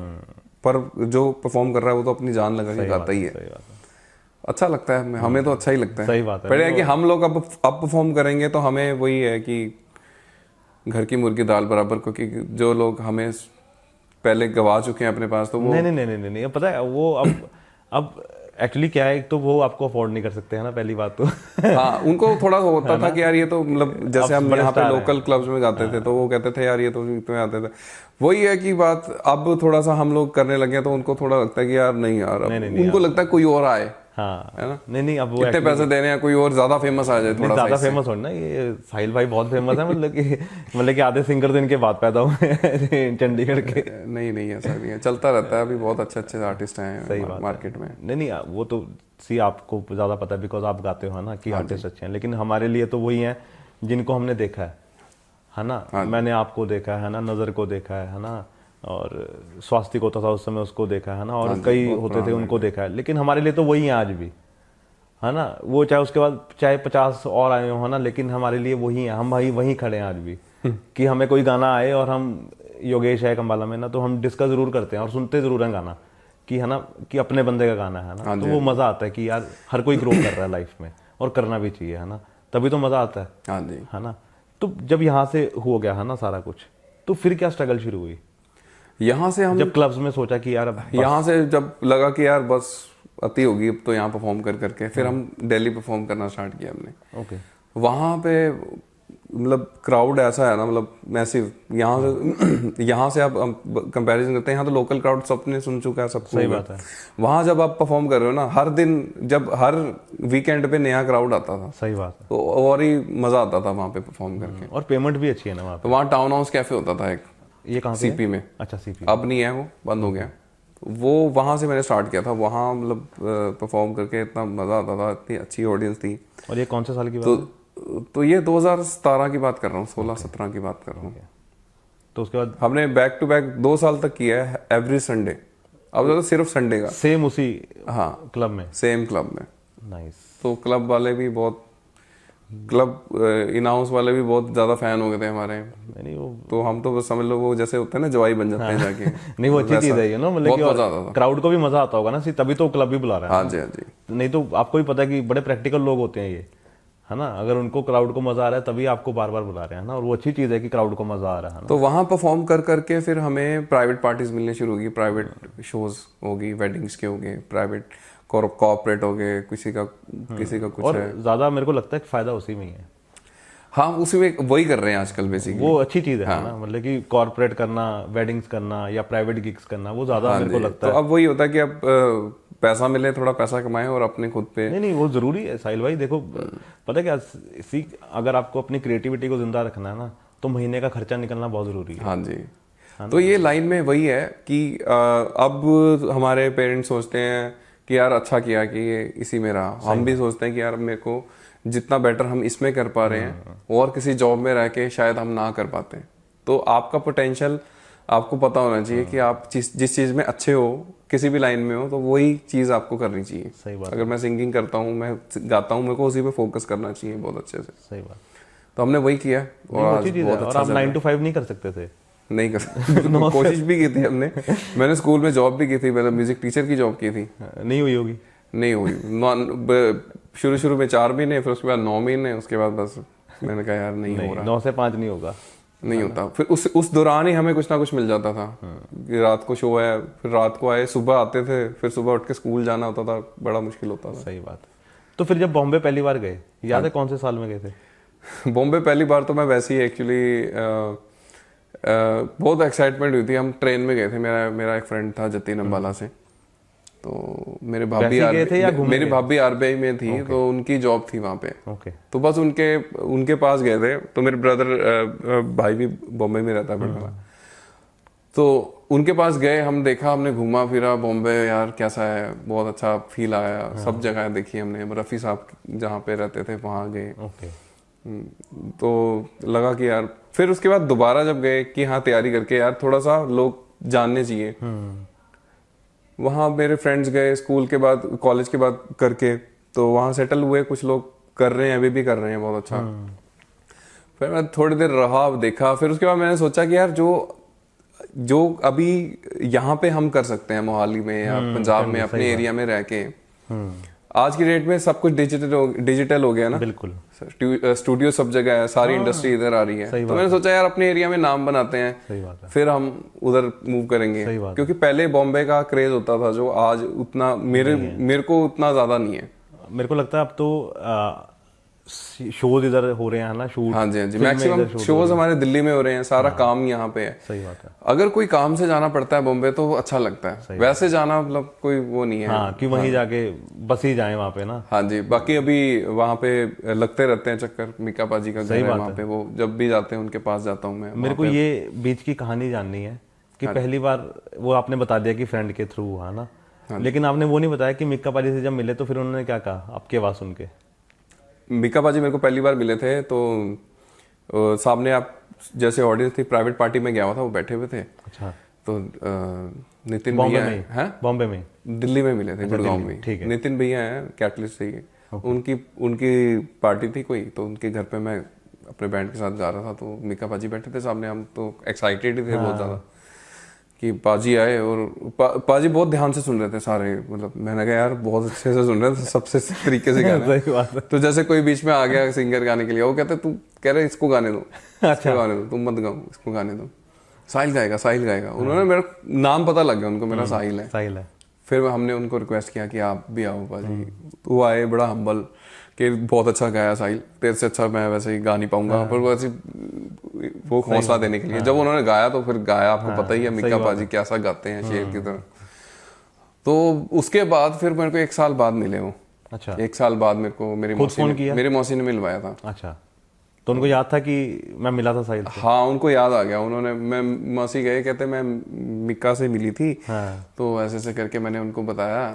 [SPEAKER 1] पर जो परफॉर्म कर रहा है वो तो अपनी जान लगा के गाता ही है। अच्छा लगता है, हमें तो अच्छा ही लगता है।
[SPEAKER 2] सही बात है।
[SPEAKER 1] पर है कि हम लोग अब परफॉर्म करेंगे तो हमें वही है कि घर की मुर्गी दाल बराबर, क्योंकि जो लोग हमें पहले गवा चुके हैं अपने पास, तो वो
[SPEAKER 2] नहीं पता है वो अब एक्चुअली क्या है, तो वो आपको अफोर्ड नहीं कर सकते हैं ना, पहली बात तो।
[SPEAKER 1] हाँ उनको थोड़ा होता था कि यार ये तो मतलब जैसे हम यहाँ पे लोकल क्लब्स में गाते थे तो वो कहते थे यार ये तो इतने आते थे। वही है कि बात अब थोड़ा सा हम लोग करने लगे तो उनको थोड़ा लगता है कि यार नहीं यार, उनको लगता है कोई और आए।
[SPEAKER 2] हाँ
[SPEAKER 1] है ना,
[SPEAKER 2] नहीं अब वो
[SPEAKER 1] इतने पैसे देने हैं, कोई और ज्यादा फेमस आ जाए, थोड़ा
[SPEAKER 2] ज्यादा फेमस हो ना। ये साहिल भाई बहुत फेमस है, मतलब कि आधे सिंगर तो इनके बाद पैदा हुए चंडीगढ़ के।
[SPEAKER 1] नहीं ऐसा नहीं है, चलता रहता है। अभी बहुत अच्छे आर्टिस्ट हैं मार्केट में।
[SPEAKER 2] नहीं वो तो आपको ज्यादा पता है बिकॉज आप गाते हो ना कि आर्टिस्ट अच्छे हैं, लेकिन हमारे लिए तो वही है जिनको हमने देखा है ना। मैंने आपको देखा है ना, नजर को देखा है ना, और स्वास्थ्य होता था उस समय, उसको देखा है ना, और कई होते थे उनको देखा है। लेकिन हमारे लिए तो वही है आज भी है ना। वो चाहे उसके बाद चाहे 50 और आए हो ना, लेकिन हमारे लिए वही है। हम भाई वहीं खड़े हैं आज भी कि हमें कोई गाना आए और हम योगेश है कंबाला में ना, तो हम डिस्कस जरूर करते हैं और सुनते जरूर हैं गाना कि है ना, कि अपने बंदे का गाना है ना। तो वो मजा आता है कि यार हर कोई ग्रो कर रहा है लाइफ में, और करना भी चाहिए है ना, तभी तो मजा आता है। है ना। तो जब यहाँ से हो गया है ना सारा कुछ, तो फिर क्या स्ट्रगल शुरू हुई?
[SPEAKER 1] यहाँ से हम
[SPEAKER 2] जब क्लब्स में सोचा कि यार
[SPEAKER 1] यहाँ से जब लगा कि यार बस अति होगी अब तो यहाँ परफॉर्म करके, फिर हम दिल्ली परफॉर्म करना स्टार्ट किया हमने।
[SPEAKER 2] ओके।
[SPEAKER 1] वहाँ पे मतलब क्राउड ऐसा है ना, मतलब मैसिव। यहाँ से आप कंपैरिजन करते हैं, यहाँ तो लोकल क्राउड सबने सुन चुका है, सबको।
[SPEAKER 2] सही बात है।
[SPEAKER 1] वहाँ जब आप परफॉर्म कर रहे हो ना, हर दिन, जब हर वीकेंड पे नया क्राउड आता था,
[SPEAKER 2] सही बात है,
[SPEAKER 1] तो और ही मजा आता था वहाँ पे परफॉर्म करके।
[SPEAKER 2] और पेमेंट भी अच्छी है ना वहाँ
[SPEAKER 1] तो वहाँ टाउन हाउस कैफे होता था एक,
[SPEAKER 2] पे। ये कहाँ पे
[SPEAKER 1] सीपी में।
[SPEAKER 2] अच्छा, सीपी।
[SPEAKER 1] अब नहीं है, वो बंद हो गया। वो वहाँ से मैंने स्टार्ट किया था, वहाँ मतलब परफॉर्म करके इतना मजा आता था, इतनी अच्छी ऑडियंस थी।
[SPEAKER 2] और ये कौन से साल की बात है?
[SPEAKER 1] तो ये 2017 की बात कर रहा हूँ, 16-17 की बात कर रहा हूँ।
[SPEAKER 2] तो उसके बाद
[SPEAKER 1] हमने बैक टू बैक 2 साल तक किया है, एवरी संडे। अब तो सिर्फ संडे का।
[SPEAKER 2] सेम उसी
[SPEAKER 1] हाँ,
[SPEAKER 2] क्लब में?
[SPEAKER 1] सेम क्लब में।
[SPEAKER 2] नाइस।
[SPEAKER 1] तो क्लब वाले भी बहुत, क्लब इन हाउस वाले भी बहुत ज्यादा फैन हो गए थे हमारे।
[SPEAKER 2] नहीं वो
[SPEAKER 1] तो हम तो बस समझ लो वो जैसे होते हैं ना, जवाई बन जाते हैं जाके।
[SPEAKER 2] नहीं वो अच्छी चीज है ये ना, मतलब
[SPEAKER 1] बहुत
[SPEAKER 2] कि
[SPEAKER 1] मजा आता था।
[SPEAKER 2] क्राउड को भी मजा आता होगा ना, तभी तो क्लब भी बुला रहा है।
[SPEAKER 1] हाँ जी, हाँ जी।
[SPEAKER 2] नहीं तो आपको भी पता है कि बड़े प्रैक्टिकल लोग होते हैं ये, है ना। अगर उनको क्राउड को मजा आ रहा है तभी आपको बार बार बुला रहे हैं ना, और वो अच्छी चीज है कि क्राउड को मजा आ रहा है ना।
[SPEAKER 1] तो वहाँ परफॉर्म कर करके फिर हमें प्राइवेट पार्टीज मिलने शुरू होगी, प्राइवेट शोज होगी, वेडिंग्स के हो गए, प्राइवेट कॉर्पोरेट हो गए, किसी का कुछ
[SPEAKER 2] और
[SPEAKER 1] है।
[SPEAKER 2] ज्यादा मेरे को लगता है कि फायदा उसी में ही है।
[SPEAKER 1] हाँ, उसी में वही कर रहे हैं आजकल बेसिकली।
[SPEAKER 2] वो अच्छी चीज है ना, मतलब कि कॉर्पोरेट करना, वेडिंग्स करना या प्राइवेट गिग्स करना, वो ज्यादा मेरे को लगता है।
[SPEAKER 1] तो अब वही होता है कि अब पैसा मिले, थोड़ा पैसा कमाएं और अपने खुद पे।
[SPEAKER 2] नहीं वो जरूरी है साहिल भाई। देखो पता है क्या, अगर आपको अपनी क्रिएटिविटी को जिंदा रखना है ना, तो महीने का खर्चा निकलना बहुत जरूरी है।
[SPEAKER 1] हाँ जी। तो ये लाइन में वही है कि अब हमारे पेरेंट्स सोचते हैं कि यार अच्छा किया कि ये इसी में रहा। हम भी सोचते हैं कि यार मेरे को जितना बेटर हम इसमें कर पा रहे हैं, और किसी जॉब में रह के शायद हम ना कर पाते। तो आपका पोटेंशियल आपको पता होना चाहिए कि आप जिस चीज में अच्छे हो, किसी भी लाइन में हो, तो वही चीज आपको करनी चाहिए।
[SPEAKER 2] सही बात।
[SPEAKER 1] अगर मैं सिंगिंग करता हूँ, मैं गाता हूँ, मेरे को उसी पे फोकस करना चाहिए बहुत अच्छे से।
[SPEAKER 2] सही बात।
[SPEAKER 1] तो हमने वही किया और आज बहुत
[SPEAKER 2] और
[SPEAKER 1] अच्छा।
[SPEAKER 2] आप 9 to 5 नहीं कर सकते थे?
[SPEAKER 1] नहीं कर कोशिश भी की थी हमने। मैंने स्कूल में जॉब भी की थी, मैंने म्यूजिक टीचर की जॉब की थी।
[SPEAKER 2] नहीं हुई होगी?
[SPEAKER 1] नहीं हुई। शुरू में 4 महीने, फिर उसके बाद 9 महीने, उसके बाद बस मैंने कहा यार नहीं हो रहा।
[SPEAKER 2] 9 से 5 नहीं होगा,
[SPEAKER 1] नहीं होता। फिर उस दौरान ही हमें कुछ ना कुछ मिल जाता था कि रात को शो है, फिर रात को आए, सुबह आते थे, फिर सुबह उठ के स्कूल जाना होता था, बड़ा मुश्किल होता था।
[SPEAKER 2] सही बात। तो फिर जब बॉम्बे पहली बार गए, याद है कौन से साल में गए थे?
[SPEAKER 1] बॉम्बे पहली बार तो मैं वैसे ही एक्चुअली बहुत एक्साइटमेंट हुई थी। हम ट्रेन में गए थे, मेरा एक फ्रेंड था जतीन अम्बाला से। तो मेरे भाभी आरबीआई में थी, तो उनकी जॉब थी वहाँ पे। तो बस उनके पास गए थे। तो मेरे ब्रदर भाई भी बॉम्बे में रहता है बड़ा। तो उनके पास गए, हमने घूमा फिरा बॉम्बे। यार कैसा है, बहुत अच्छा फील आया। सब जगह देखी हमने। रफ़ी साहब जहाँ पे रहते थे वहाँ गए। तो लगा कि यार, फिर उसके बाद दोबारा जब गए कि हाँ तैयारी करके यार थोड़ा सा लोग जानने चाहिए। वहाँ मेरे फ्रेंड्स गए स्कूल के बाद, कॉलेज के बाद करके, तो वहाँ सेटल हुए। कुछ लोग कर रहे हैं, अभी भी कर रहे हैं बहुत अच्छा। फिर मैं थोड़ी देर रहा, देखा। फिर उसके बाद मैंने सोचा कि यार जो अभी यहाँ पे हम कर सकते हैं मोहाली में या पंजाब में, अपने एरिया में रह के, आज की डेट में सब कुछ डिजिटल हो गया ना।
[SPEAKER 2] बिल्कुल।
[SPEAKER 1] स्टूडियो सब जगह है, सारी इंडस्ट्री इधर आ रही है। तो मैंने सोचा यार अपने एरिया में नाम बनाते हैं।
[SPEAKER 2] सही बात है।
[SPEAKER 1] फिर हम उधर मूव करेंगे, क्योंकि पहले बॉम्बे का क्रेज होता था जो आज उतना मेरे को उतना ज्यादा नहीं है।
[SPEAKER 2] मेरे को लगता है अब तो शोज इधर हो रहे हैं ना, शूट।
[SPEAKER 1] हाँ जी, मैक्सिमम शोज हमारे दिल्ली में हो रहे हैं। सारा काम यहाँ पे है।
[SPEAKER 2] सही बात है।
[SPEAKER 1] अगर कोई काम से जाना पड़ता है बॉम्बे तो अच्छा लगता है, वैसे जाना मतलब कोई वो नहीं है।
[SPEAKER 2] हाँ, कि वहीं जाके बस ही जाए वहाँ पे ना।
[SPEAKER 1] हाँ जी, बाकी अभी वहाँ पे लगते रहते हैं चक्कर। मिका पाजी का घर है वहाँ पे, वो जब भी जाते हैं उनके पास जाता हूँ मैं।
[SPEAKER 2] मेरे को ये बीच की कहानी जाननी है कि पहली बार वो आपने बता दिया कि फ्रेंड के थ्रू हुआ ना, लेकिन आपने वो नहीं बताया कि मिका पाजी से जब मिले तो फिर उन्होंने क्या कहा आपकी आवाज सुन के?
[SPEAKER 1] मिका पाजी मेरे को पहली बार मिले थे तो सामने आप जैसे ऑडियंस थी, प्राइवेट पार्टी में गया हुआ था, वो बैठे हुए थे।
[SPEAKER 2] अच्छा।
[SPEAKER 1] तो नितिन भैया हैं,
[SPEAKER 2] बॉम्बे में,
[SPEAKER 1] दिल्ली में मिले थे, गुड़गांव में। नितिन भैया हैं कैटलिस्ट से ही। उनकी पार्टी थी कोई, तो उनके घर पे मैं अपने बैंड के साथ गा रहा था। तो मिका पाजी बैठे थे सामने। हम तो एक्साइटेड ही थे बहुत ज्यादा कि पाजी आए, और पाजी बहुत ध्यान से सुन रहे थे सारे। मतलब मैंने कहा यार बहुत अच्छे से सुन रहे थे, सबसे तरीके से गा रहे हैं। तो जैसे कोई बीच में आ गया सिंगर गाने के लिए, वो कहते तू कह रहे इसको गाने दो, इसको गाने दो, तुम मत गाओ, इसको गाने दो, साहिल गाएगा। उन्होंने मेरा नाम पता लग गया उनको, मेरा साहिल है। फिर हमने उनको रिक्वेस्ट किया कि आप भी आओ भाजी, तो वो आए, बड़ा हम्बल कि बहुत अच्छा गाया साहिल, तेरे से अच्छा मैं वैसे ही गा नहीं पाऊंगा, पर वैसे वो हौसला देने के लिए जब उन्होंने गाया तो फिर गाया, आपको पता ही है मिक्का पाजी कैसा गाते हैं शेर की तरह। तो उसके बाद फिर मेरे को 1 साल बाद मिले वो।
[SPEAKER 2] अच्छा,
[SPEAKER 1] 1 साल बाद मेरे को मेरी मौसी ने मिलवाया था।
[SPEAKER 2] अच्छा, तो उनको याद था कि मैं मिला था साहिल से?
[SPEAKER 1] हाँ, उनको याद आ गया। उन्होंने, मैं मौसी गए, कहते मैं मिक्का से मिली थी। तो ऐसे ऐसे करके मैंने उनको बताया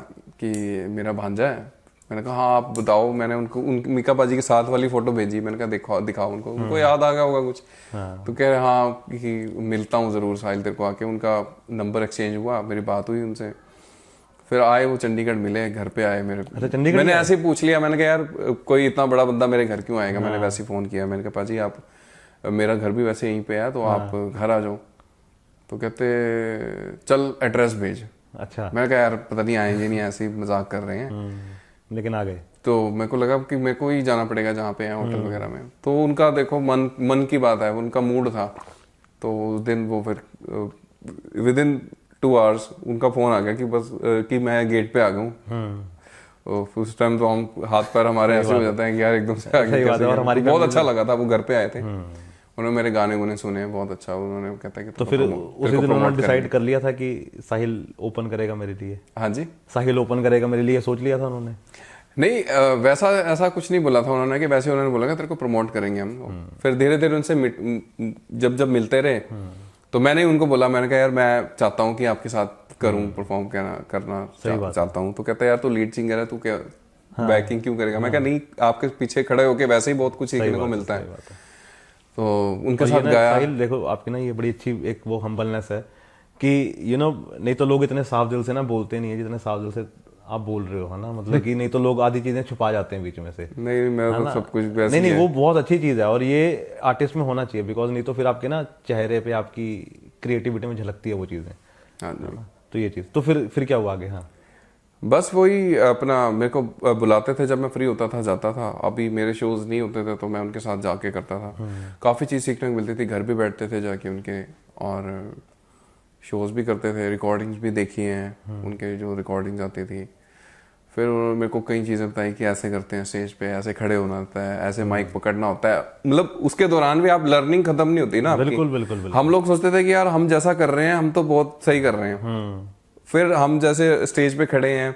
[SPEAKER 1] कि मेरा भांजा है। मैंने कहा हाँ आप बताओ। मैंने उनको मिक्का पाजी के साथ वाली फोटो भेजी। मैंने कहा दिखाओ उनको याद आ गया होगा कुछ। तो कह रहे हाँ कि मिलता हूँ जरूर साहिल तेरे को आके। उनका नंबर एक्सचेंज हुआ, मेरी बात हुई उनसे, फिर आए वो चंडीगढ़ मिले, घर पे आए मेरे।
[SPEAKER 2] अच्छा, चंडीगढ़
[SPEAKER 1] मैंने ऐसे ही पूछ लिया, मैंने कहा यार कोई इतना बड़ा बंदा मेरे घर क्यों आएगा। मैंने वैसे ही फोन किया, मैंने कहा पाजी आप, मेरा घर भी वैसे यहीं पे है तो आप घर आ जाओ। तो कहते चल एड्रेस भेज।
[SPEAKER 2] अच्छा,
[SPEAKER 1] मैंने कहा यार पता नहीं आएंगे नहीं, ऐसे ही मजाक कर रहे हैं।
[SPEAKER 2] लेकिन आ गए।
[SPEAKER 1] तो मेरे को लगा कि मेरे को ही जाना पड़ेगा जहाँ पे है होटल वगैरह में। तो उनका देखो मन की बात है, उनका मूड था। तो उस दिन वो फिर विदिन 2 आवर्स उनका फोन आ गया कि बस कि मैं गेट पे आ गया हूँ। उस टाइम तो हम हाथ पैर हमारे ऐसे हो जाते हैं कि यार एकदम से आ गए। और हमारी बहुत अच्छा लगा था, वो घर पे आए थे, उन्होंने मेरे गाने सुने, बहुत अच्छा। उन्होंने कहता है कि
[SPEAKER 2] तो फिर उसी दिन उन्होंने डिसाइड कर लिया था कि साहिल ओपन करेगा मेरे लिए?
[SPEAKER 1] हाँ जी,
[SPEAKER 2] साहिल ओपन करेगा मेरे लिए, सोच लिया था उन्होंने?
[SPEAKER 1] नहीं, वैसा ऐसा कुछ नहीं बोला था उन्होंने कि वैसे उन्होंने बोला तेरे को प्रमोट करेंगे हम। फिर धीरे धीरे उनसे जब मिलते रहे तो मैंने उनको बोला, मैंने कहा यार मैं चाहता हूँ कि आपके साथ करूँ, परफॉर्म करना चाहता हूँ। तो कहता है यार तू लीड सिंगर है, तू क्या बैकिंग क्यों करेगा? मैं कहा नहीं, आपके पीछे खड़े होके वैसे ही बहुत कुछ सीखने को मिलता है। तो उनके साथ गाया।
[SPEAKER 2] साहिल देखो आपकी ना ये बड़ी अच्छी एक वो हम्बलनेस है कि नहीं तो लोग इतने साफ दिल से ना बोलते नहीं है जितने साफ दिल से आप बोल रहे हो, है ना। मतलब कि नहीं तो लोग आधी चीजें छुपा जाते हैं बीच में से।
[SPEAKER 1] नहीं, मैं तो सब कुछ वैसे
[SPEAKER 2] नहीं, वो बहुत अच्छी चीज है और ये आर्टिस्ट में होना चाहिए, बिकॉज नहीं तो फिर आपके ना चेहरे पे आपकी क्रिएटिविटी में झलकती है वो चीजें।
[SPEAKER 1] हाँ जी।
[SPEAKER 2] तो ये चीज तो फिर क्या हुआ आगे? हाँ,
[SPEAKER 1] बस वही अपना मेरे को बुलाते थे जब मैं फ्री होता था, जाता था। अभी मेरे शोज नहीं होते थे तो मैं उनके साथ जाके करता था। काफ़ी चीज़ सीखने को मिलती थी। घर भी बैठते थे जाके उनके, और शोज भी करते थे, रिकॉर्डिंग्स भी देखी हैं उनके, जो रिकॉर्डिंग्स आती थी। फिर उन्होंने मेरे को कई चीज़ें बताई कि ऐसे करते हैं स्टेज पे, ऐसे खड़े होना होता है, ऐसे माइक पकड़ना होता है। मतलब उसके दौरान भी आप लर्निंग खत्म नहीं होती ना आपकी।
[SPEAKER 2] बिल्कुल।
[SPEAKER 1] हम लोग सोचते थे कि यार हम जैसा कर रहे हैं हम तो बहुत सही कर रहे हैं। फिर हम जैसे स्टेज पे खड़े हैं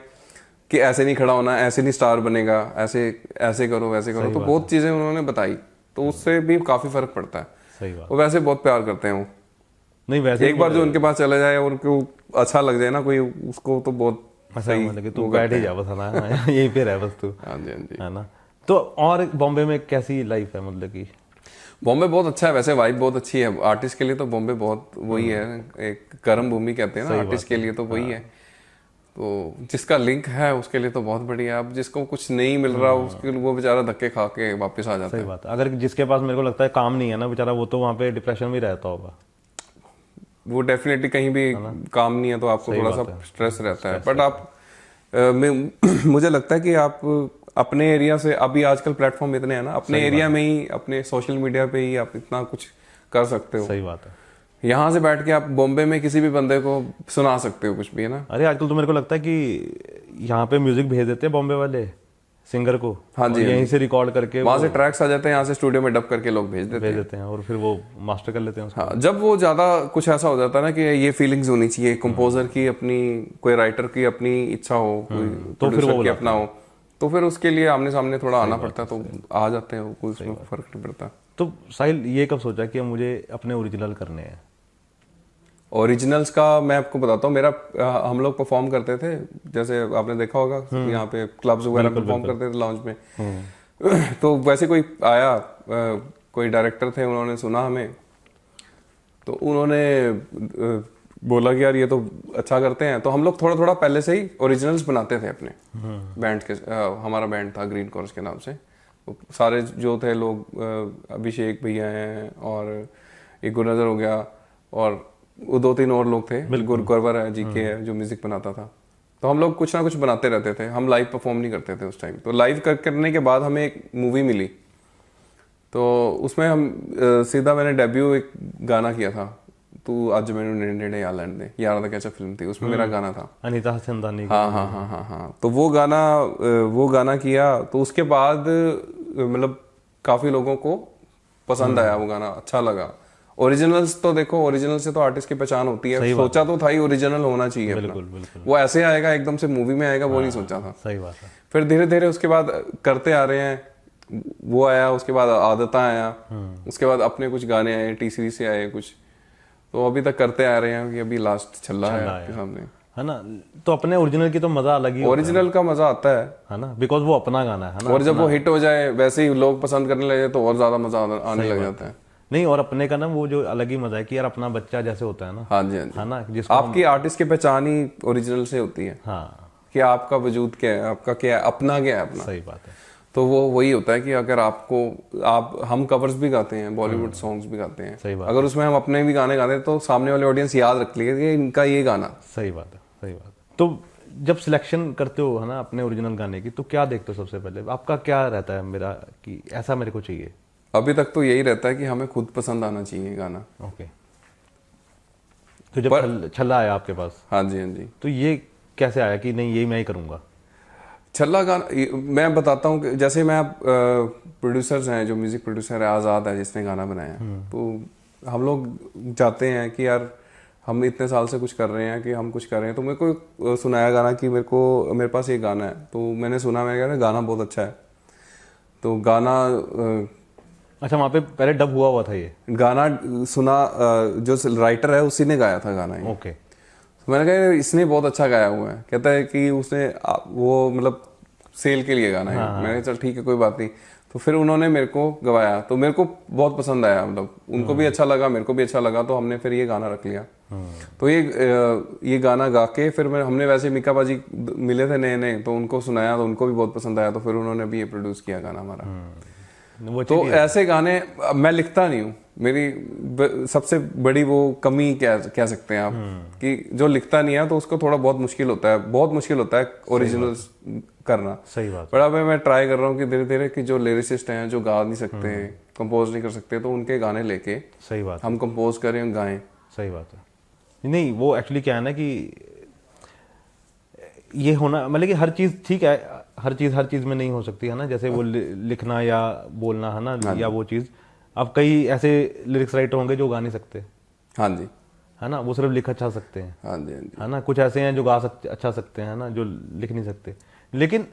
[SPEAKER 1] कि ऐसे नहीं खड़ा होना, ऐसे नहीं स्टार बनेगा, ऐसे करो वैसे करो। तो बहुत चीजें उन्होंने बताई, तो उससे भी काफी फर्क पड़ता है।
[SPEAKER 2] सही बात।
[SPEAKER 1] वो वैसे बहुत प्यार करते हैं वो।
[SPEAKER 2] नहीं वैसे
[SPEAKER 1] एक बार जो उनके पास चला जाए और उनको अच्छा लग जाए ना कोई, उसको तो बहुत सही।
[SPEAKER 2] मतलब कि तू बैठ ही जा बस, है ना, यहीं पे रह बस तू।
[SPEAKER 1] हाँ जी, हाँ जी,
[SPEAKER 2] है ना। तो और बॉम्बे में कैसी लाइफ है? मतलब कि
[SPEAKER 1] बॉम्बे बहुत अच्छा है वैसे, वाइब बहुत अच्छी है। आर्टिस्ट के लिए तो बॉम्बे बहुत वही है, एक कर्म भूमि कहते हैं ना आर्टिस्ट के लिए, तो वही है। तो जिसका लिंक है उसके लिए तो बहुत बढ़िया है। अब जिसको कुछ नहीं मिल रहा उसके वो बेचारा धक्के खा के वापस आ जाता है।
[SPEAKER 2] सही बात है। अगर जिसके पास मेरे को लगता है काम नहीं है ना बेचारा, वो तो वहाँ पे डिप्रेशन में रहता होगा।
[SPEAKER 1] वो डेफिनेटली कहीं भी काम नहीं है तो आपको थोड़ा सा स्ट्रेस रहता है। बट आप मुझे लगता है कि आप अपने एरिया से, अभी आजकल प्लेटफॉर्म इतने हैं ना, अपने एरिया में ही, अपने सोशल मीडिया पे ही आप इतना कुछ कर सकते हो।
[SPEAKER 2] सही बात है।
[SPEAKER 1] यहाँ से बैठ के आप बॉम्बे में किसी भी बंदे को सुना सकते हो कुछ भी, है ना।
[SPEAKER 2] अरे आजकल तो मेरे को लगता है कि यहाँ पे म्यूजिक भेज देते हैं बॉम्बे वाले सिंगर को।
[SPEAKER 1] हाँ जी,
[SPEAKER 2] यहीं से रिकॉर्ड करके
[SPEAKER 1] वहाँ से ट्रैक्स आ जाते हैं, यहाँ से स्टूडियो में डब करके लोग भेज देते हैं
[SPEAKER 2] और फिर वो मास्टर कर लेते हैं उसको।
[SPEAKER 1] हाँ, जब वो ज्यादा कुछ ऐसा हो जाता है ना कि ये फीलिंग्स होनी चाहिए, कंपोजर की अपनी, कोई राइटर की अपनी इच्छा हो, कोई
[SPEAKER 2] तो फिर वो
[SPEAKER 1] अपना हो, तो फिर उसके लिए आमने सामने थोड़ा आना पड़ता है, तो आ जाते हैं, कोई उसमें फर्क नहीं पड़ता।
[SPEAKER 2] तो साहिल ये कब सोचा कि मुझे अपने ओरिजिनल करने हैं?
[SPEAKER 1] ओरिजिनल्स का मैं आपको बताता हूँ। मेरा हम लोग परफॉर्म करते थे, जैसे आपने देखा होगा यहाँ पे क्लब्स वगैरह परफॉर्म करते थे लॉन्च में। तो वैसे कोई आया, कोई डायरेक्टर थे, उन्होंने सुना हमें, तो उन्होंने बोला कि यार ये तो अच्छा करते हैं। तो हम लोग थोड़ा थोड़ा पहले से ही ओरिजिनल्स बनाते थे अपने बैंड के। हमारा बैंड था ग्रीन कोरस के नाम से। सारे जो थे लोग, अभिषेक भैया हैं और एक गुरनजर हो गया, और वो 2-3 और लोग थे, गुरवर है, जीके है, जो म्यूजिक बनाता था। तो हम लोग कुछ ना कुछ बनाते रहते थे। हम लाइव परफॉर्म नहीं करते थे उस टाइम। तो लाइव करने के बाद हमें एक मूवी मिली, तो उसमें हम सीधा मैंने डेब्यू एक गाना किया था, तू आज मैंने नेड़े यार लैंड दे, यार दा कैसा फिल्म थी, उसमें मेरा गाना था,
[SPEAKER 2] अनीता चंदानी।
[SPEAKER 1] हाँ। तो वो गाना किया, तो उसके बाद मतलब काफी लोगों को पसंद आया वो गाना, अच्छा लगा। ओरिजिनल्स तो देखो, ओरिजिनल से तो आर्टिस्ट की पहचान होती है, सोचा तो था ही ओरिजिनल होना चाहिए।
[SPEAKER 2] बिल्कुल बिल्कुल।
[SPEAKER 1] वो ऐसे आएगा एकदम से मूवी में आएगा, वो नहीं सोचा था।
[SPEAKER 2] सही बात है।
[SPEAKER 1] फिर धीरे धीरे उसके बाद करते आ रहे हैं, वो आया, उसके बाद आदता आया, उसके बाद अपने कुछ गाने आए, टी सीरीज से आए कुछ, तो अभी तक करते आ रहे हैं कि अभी लास्ट छल्ला है आपके सामने,
[SPEAKER 2] है ना। तो अपने ओरिजिनल की तो मजा अलग ही,
[SPEAKER 1] ओरिजिनल का मजा आता है
[SPEAKER 2] ना, बिकॉज वो अपना गाना है ना।
[SPEAKER 1] और जब वो हिट हो जाए वैसे ही लोग पसंद करने लगे तो और ज्यादा मजा आने लग जाता है।
[SPEAKER 2] नहीं, और अपने का ना वो जो अलग ही मजा है कि यार अपना बच्चा जैसे होता है ना।
[SPEAKER 1] हाँ जी, हाँ जी,
[SPEAKER 2] है ना, जिसको
[SPEAKER 1] आपकी आर्टिस्ट की पहचान ही ओरिजिनल से होती है।
[SPEAKER 2] हाँ,
[SPEAKER 1] कि आपका वजूद क्या है, आपका क्या है, अपना क्या है अपना।
[SPEAKER 2] सही बात है।
[SPEAKER 1] तो वो वही होता है कि अगर हम कवर्स भी गाते हैं, बॉलीवुड सॉन्ग्स भी गाते हैं,
[SPEAKER 2] सही बात।
[SPEAKER 1] अगर उसमें हम अपने भी गाने गाते हैं तो सामने वाले ऑडियंस याद रख लेगा कि इनका ये गाना।
[SPEAKER 2] सही बात है, सही बात है। तो जब सिलेक्शन करते हो, है ना, अपने ओरिजिनल गाने की, तो क्या देखते हो सबसे पहले? आपका क्या रहता है? मेरा कि ऐसा मेरे को चाहिए।
[SPEAKER 1] अभी तक तो यही रहता है कि हमें खुद पसंद आना चाहिए गाना।
[SPEAKER 2] ओके। तो जब छल्ला आया आपके पास,
[SPEAKER 1] हाँ जी, हाँ जी,
[SPEAKER 2] तो ये कैसे आया कि नहीं यही मैं ही करूंगा?
[SPEAKER 1] छल्ला गाना मैं बताता हूँ कि जैसे मैं प्रोड्यूसर्स हैं, जो म्यूजिक प्रोड्यूसर है आज़ाद है जिसने गाना बनाया, तो हम लोग चाहते हैं कि यार हम इतने साल से कुछ कर रहे हैं कि हम कुछ कर रहे हैं, तो मेरे को सुनाया गाना कि मेरे पास ये गाना है, तो मैंने सुना, मैं कह रहा गाना बहुत अच्छा है, तो गाना
[SPEAKER 2] अच्छा, वहाँ पे पहले डब हुआ था, ये
[SPEAKER 1] गाना सुना, जो राइटर है उसी ने गाया था गाना ये।
[SPEAKER 2] ओके।
[SPEAKER 1] तो मैंने कहा इसने बहुत अच्छा गाया हुआ है, कहता है कि उसने वो मतलब सेल के लिए गाना है। मैंने कहा चल ठीक है कोई बात नहीं, तो फिर उन्होंने मेरे को गवाया, तो मेरे को बहुत पसंद आया, मतलब उनको भी अच्छा लगा, मेरे को भी अच्छा लगा, तो हमने फिर ये गाना रख लिया। तो ये गाना गा के फिर हमने वैसे मीका बाजी मिले थे नए नए, तो उनको सुनाया, तो उनको भी बहुत पसंद आया, तो फिर उन्होंने भी ये प्रोड्यूस किया गाना हमारा। तो ऐसे गाने मैं लिखता नहीं हूँ, मेरी सबसे बड़ी वो कमी कह सकते हैं आप, कि जो लिखता नहीं है तो उसको थोड़ा बहुत मुश्किल होता है ओरिजिनल करना।
[SPEAKER 2] सही बात।
[SPEAKER 1] बड़ा मैं ट्राई कर रहा हूँ कि धीरे धीरे कि जो लिरिसिस्ट हैं, जो गा नहीं सकते, कंपोज नहीं कर सकते, तो उनके गाने लेके
[SPEAKER 2] सही बात
[SPEAKER 1] हम कंपोज करें, गाएं।
[SPEAKER 2] सही बात है। नहीं, वो एक्चुअली क्या है ना कि ये होना, मतलब कि हर चीज़ ठीक है, हर चीज़ में नहीं हो सकती, है ना। जैसे वो लिखना या बोलना, है ना, या वो चीज़। अब कई ऐसे लिरिक्स राइटर होंगे जो गा नहीं सकते,
[SPEAKER 1] हाँ जी,
[SPEAKER 2] है ना, वो सिर्फ लिख अच्छा सकते हैं,
[SPEAKER 1] हाँ जी, हाँ जी,
[SPEAKER 2] है ना। कुछ ऐसे हैं जो गा सकते अच्छा सकते हैं, है ना, जो लिख नहीं सकते। लेकिन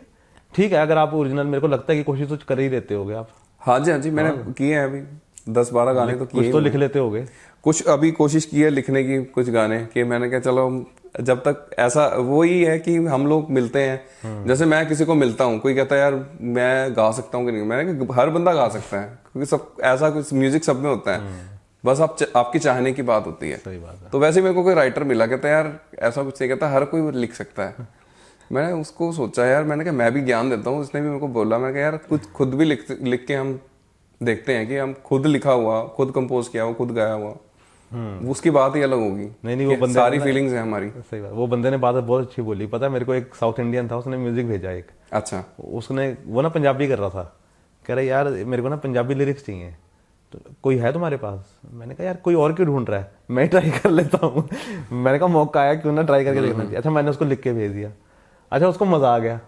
[SPEAKER 2] ठीक है, अगर आप ओरिजिनल, मेरे को लगता है कि कोशिश तो कर ही देते होगे आप।
[SPEAKER 1] हाँ जी, हाँ जी, मैंने किए हैं अभी 10-12 गाने तो किए,
[SPEAKER 2] कुछ तो लिख लेते होगे।
[SPEAKER 1] कुछ अभी कोशिश की है लिखने की, कुछ गाने कि मैंने कहा चलो जब तक ऐसा वही है कि हम लोग मिलते हैं, जैसे मैं किसी को मिलता हूँ, कोई कहता है यार मैं गा सकता हूँ कि नहीं, मैंने कहा हर बंदा गा सकता है, क्योंकि सब ऐसा कुछ म्यूजिक सब में होता है, बस आपकी चाहने की बात होती है।
[SPEAKER 2] सही बात है।
[SPEAKER 1] तो वैसे मेरे को कोई राइटर मिला, कहता है यार ऐसा कुछ नहीं, कहता हर कोई लिख सकता है। मैंने उसको सोचा यार, मैंने कहा मैं भी ज्ञान देता हूँ, उसने भी मेरे को बोला, मैंने कहा यार कुछ खुद भी लिख के हम देखते हैं कि हम खुद लिखा हुआ, खुद कंपोज किया हुआ, खुद गाया हुआ, उसकी बात ही अलग होगी।
[SPEAKER 2] नहीं, वो बंदे
[SPEAKER 1] सारी फीलिंग्स है हमारी।
[SPEAKER 2] सही बात। वो बंदे ने बात बहुत अच्छी बोली, पता है मेरे को, एक साउथ इंडियन था, उसने म्यूजिक भेजा एक।
[SPEAKER 1] अच्छा।
[SPEAKER 2] उसने वो ना पंजाबी कर रहा था, कह रहा यार मेरे को ना पंजाबी लिरिक्स चाहिए, तो कोई है तुम्हारे पास? मैंने कहा यार कोई और क्यों ढूंढ रहा है, मैं ट्राई कर लेता हूँ। मैंने कहा मौका आया, क्यों ना ट्राई करके देखना चाहिए। अच्छा, मैंने उसको लिख के भेज दिया। अच्छा, उसको मजा आ गया,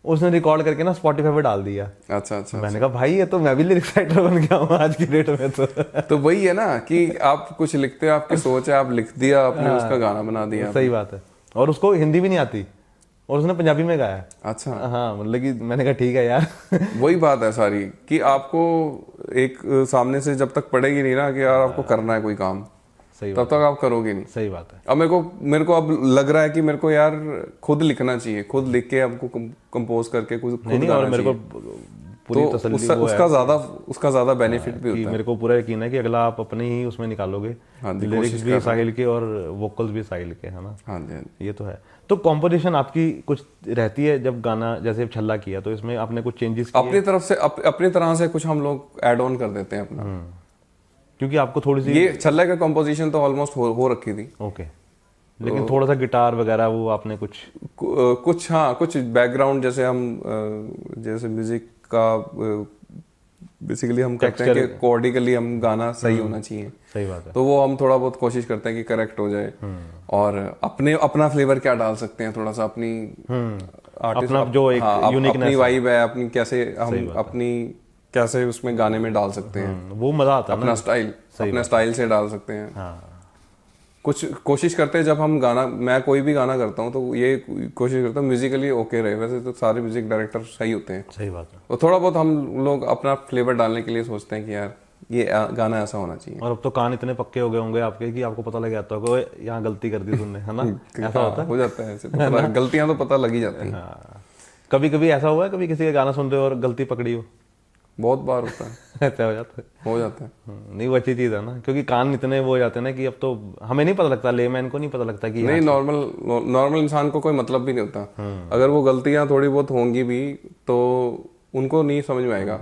[SPEAKER 2] उसने रिकॉर्ड करके ना स्पॉटिफाई पे डाल दिया।
[SPEAKER 1] अच्छा।
[SPEAKER 2] मैंने कहा भाई ये तो मैं भी लिरिक्स राइटर बन गया हूँ आज की डेट में।
[SPEAKER 1] तो वही है ना कि आप कुछ लिखते हो, आपकी सोच है, आप लिख दिया, आपने उसका गाना बना दिया।
[SPEAKER 2] सही बात है। और उसको हिंदी भी नहीं आती, और उसने पंजाबी में गाया।
[SPEAKER 1] अच्छा।
[SPEAKER 2] हाँ, मतलब कि मैंने कहा ठीक है यार।
[SPEAKER 1] वही बात है सारी, कि आपको एक सामने से जब तक पड़ेगी नहीं ना कि यार आपको करना है कोई काम, तब तक आप करोगे नहीं।
[SPEAKER 2] सही बात है।
[SPEAKER 1] अब मेरे को अब लग रहा है कि मेरे को यार खुद लिखना चाहिए, खुद लिख के आपको कंपोज करके खुद गाना चाहिए।
[SPEAKER 2] पूरी तसल्ली
[SPEAKER 1] तो उसका ज्यादा बेनिफिट भी होता है।
[SPEAKER 2] मेरे को पूरा यकीन है कि अगला आप अपने ही उसमें निकालोगे, लिरिक्स भी साहिल के और वोकल्स भी साहिल के, है ना।
[SPEAKER 1] हाँ जी,
[SPEAKER 2] ये तो है। तो कॉम्पोजिशन आपकी कुछ रहती है जब गाना, जैसे छल्ला किया, तो इसमें आपने कुछ चेंजेस किए?
[SPEAKER 1] अपनी तरफ से अपनी तरह से कुछ हम लोग ऐड ऑन कर देते हैं अपना,
[SPEAKER 2] क्योंकि आपको थोड़ी सी
[SPEAKER 1] ये छल्ले का कंपोजिशन तो ऑलमोस्ट हो रखी थी।
[SPEAKER 2] ओके। लेकिन थोड़ा सा गिटार वगैरह वो आपने कुछ
[SPEAKER 1] हाँ, कुछ बैकग्राउंड, जैसे हम जैसे म्यूजिक का बेसिकली हम करते हैं कि कोडिकली हम गाना सही होना चाहिए।
[SPEAKER 2] सही बात है।
[SPEAKER 1] तो वो हम थोड़ा बहुत कोशिश करते हैं कि करेक्ट हो जाए, और अपना फ्लेवर क्या डाल सकते हैं, थोड़ा सा अपनी आर्टिस्ट
[SPEAKER 2] अपना जो एक यूनिकनेस
[SPEAKER 1] अपनी वाइब है, अपनी कैसे हम अपनी कैसे उसमें गाने में डाल सकते हैं,
[SPEAKER 2] वो मजा आता है,
[SPEAKER 1] अपना स्टाइल से डाल सकते हैं।
[SPEAKER 2] हाँ।
[SPEAKER 1] कुछ कोशिश करते हैं जब हम गाना, मैं कोई भी गाना करता हूँ तो ये कोशिश करता हूँ म्यूजिकली ओके रहे। वैसे तो सारे म्यूजिक डायरेक्टर सही होते हैं,
[SPEAKER 2] सही बात है।
[SPEAKER 1] तो थोड़ा बहुत हम लोग अपना फ्लेवर डालने के लिए सोचते हैं कि यार ये गाना ऐसा होना चाहिए।
[SPEAKER 2] और अब तो कान इतने पक्के हो गए होंगे आपके कि आपको पता लग जाता होगा यहाँ गलती कर दी तुमने, है ना? ऐसा होता है,
[SPEAKER 1] हो जाता है ऐसे, तो गलतियां तो पता लग ही जाती हैं।
[SPEAKER 2] कभी कभी ऐसा हुआ है, कभी किसी का गाना सुन रहे हो और गलती पकड़ी हो?
[SPEAKER 1] बहुत बार होता है।
[SPEAKER 2] ऐसा हो जाता है।
[SPEAKER 1] नहीं,
[SPEAKER 2] वो अच्छी चीज है ना, क्योंकि कान इतने वो हो जाते हैं ना कि अब तो हमें नहीं पता लगता, लेमैन को नहीं पता लगता कि
[SPEAKER 1] नहीं, नॉर्मल इंसान को कोई मतलब भी नहीं होता। अगर वो गलतियां थोड़ी बहुत होंगी भी तो उनको नहीं समझ में आएगा।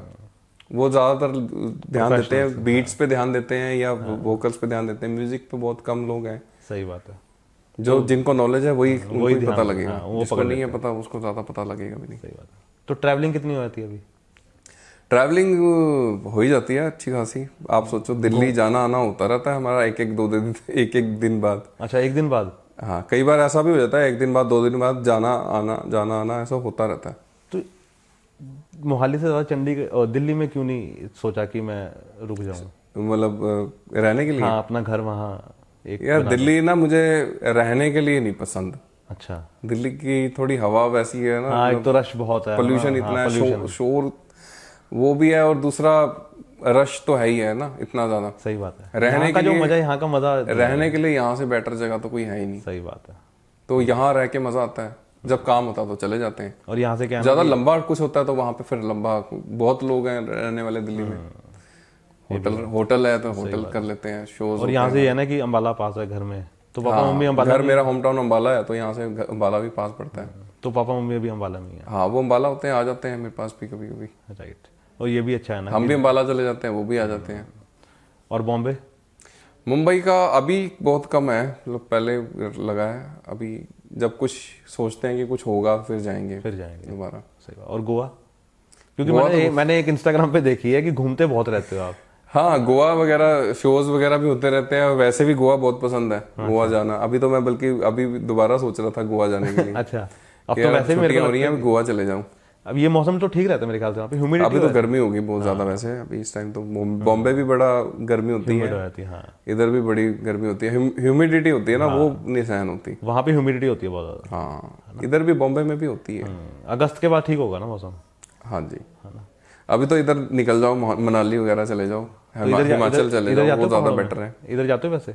[SPEAKER 1] वो ज्यादातर ध्यान देते हैं बीट्स पे, ध्यान देते हैं या वोकल्स पे ध्यान देते हैं। म्यूजिक पे बहुत कम लोग हैं।
[SPEAKER 2] सही बात है।
[SPEAKER 1] जो जिनको नॉलेज है वही पता लगेगा, जिसको नहीं है पता उसको ज्यादा पता लगेगा भी नहीं।
[SPEAKER 2] सही बात है। तो ट्रैवलिंग कितनी हो जाती है अभी?
[SPEAKER 1] ट्रैवलिंग हो ही जाती है अच्छी खासी। आप सोचो दिल्ली जाना आना होता रहता है हमारा एक एक दिन बाद।
[SPEAKER 2] अच्छा, एक दिन बाद?
[SPEAKER 1] हाँ, कई बार ऐसा भी हो जाता है, एक दिन बाद 2 दिन बाद जाना आना ऐसा होता रहता है।
[SPEAKER 2] तो मोहाली से ज़्यादा चंडीगढ़ और दिल्ली में क्यों नहीं सोचा कि मैं रुक जाऊँ,
[SPEAKER 1] मतलब रहने के लिए?
[SPEAKER 2] हाँ, अपना घर वहाँ एक।
[SPEAKER 1] यार दिल्ली ना मुझे रहने के लिए नहीं पसंद।
[SPEAKER 2] अच्छा।
[SPEAKER 1] दिल्ली की थोड़ी हवा वैसी है ना,
[SPEAKER 2] हाँ, एक तो रश बहुत है,
[SPEAKER 1] पोल्यूशन इतना है, शोर वो भी है, और दूसरा रश तो है ही है ना इतना ज्यादा।
[SPEAKER 2] सही बात है।
[SPEAKER 1] रहने
[SPEAKER 2] का जो मजा, यहाँ का मजा
[SPEAKER 1] रहने के लिए यहाँ से बेटर जगह तो कोई है ही नहीं।
[SPEAKER 2] सही बात है।
[SPEAKER 1] तो यहाँ रह के मजा आता है, जब काम होता है तो चले जाते हैं।
[SPEAKER 2] और यहाँ से क्या
[SPEAKER 1] ज्यादा लंबा कुछ होता है तो वहां पे फिर लंबा, बहुत लोग हैं रहने वाले दिल्ली में, होटल है तो होटल कर लेते हैं, शोज।
[SPEAKER 2] और यहाँ से ये है ना कि अम्बाला पास है घर में, तो पापा मम्मी अम्बाला।
[SPEAKER 1] घर मेरा होम टाउन अम्बाला है, तो यहाँ से अम्बाला भी पास पड़ता है।
[SPEAKER 2] तो पापा मम्मी अभी अम्बाला में है?
[SPEAKER 1] हाँ, वो अम्बाला होते हैं, आ जाते हैं मेरे पास भी कभी कभी।
[SPEAKER 2] राइट। और ये भी अच्छा है ना,
[SPEAKER 1] हम भी अम्बाला चले जाते हैं, वो भी आ जाते हैं।
[SPEAKER 2] और बॉम्बे?
[SPEAKER 1] मुंबई का अभी बहुत कम है, मतलब पहले लगा है। अभी जब कुछ सोचते हैं कि कुछ होगा फिर जाएंगे दोबारा।
[SPEAKER 2] सही बात। और गोवा? क्योंकि मैंने एक इंस्टाग्राम पे देखी है कि घूमते बहुत रहते हो आप।
[SPEAKER 1] हाँ, गोवा वगैरह शोज वगैरह भी होते रहते हैं, वैसे भी गोवा बहुत पसंद है। गोवा जाना अभी तो मैं बल्कि अभी दोबारा सोच रहा था गोवा जाने के लिए।
[SPEAKER 2] अच्छा, अब तो वैसे मेरे को हो रही है
[SPEAKER 1] गोवा चले जाऊं।
[SPEAKER 2] अब ये मौसम तो ठीक रहता है मेरे ख्याल से, वहाँ पे ह्यूमिडिटी
[SPEAKER 1] अभी तो गर्मी होगी बहुत ज्यादा। वैसे अभी इस टाइम तो बॉम्बे भी बड़ा गर्मी होती है,
[SPEAKER 2] हाँ।
[SPEAKER 1] इधर भी बड़ी गर्मी होती है, ह्यूमिडिटी होती है ना, वो नहीं सहन होती।
[SPEAKER 2] वहाँ पे ह्यूमिडिटी होती है बहुत ज्यादा।
[SPEAKER 1] हाँ, इधर भी बॉम्बे में भी होती है।
[SPEAKER 2] अगस्त के बाद ठीक होगा ना मौसम?
[SPEAKER 1] हाँ जी, अभी तो इधर निकल जाओ, मनाली वगैरह चले जाओ, हिमाचल चले जाओ, वो ज्यादा बेटर है।
[SPEAKER 2] इधर जाते हो? वैसे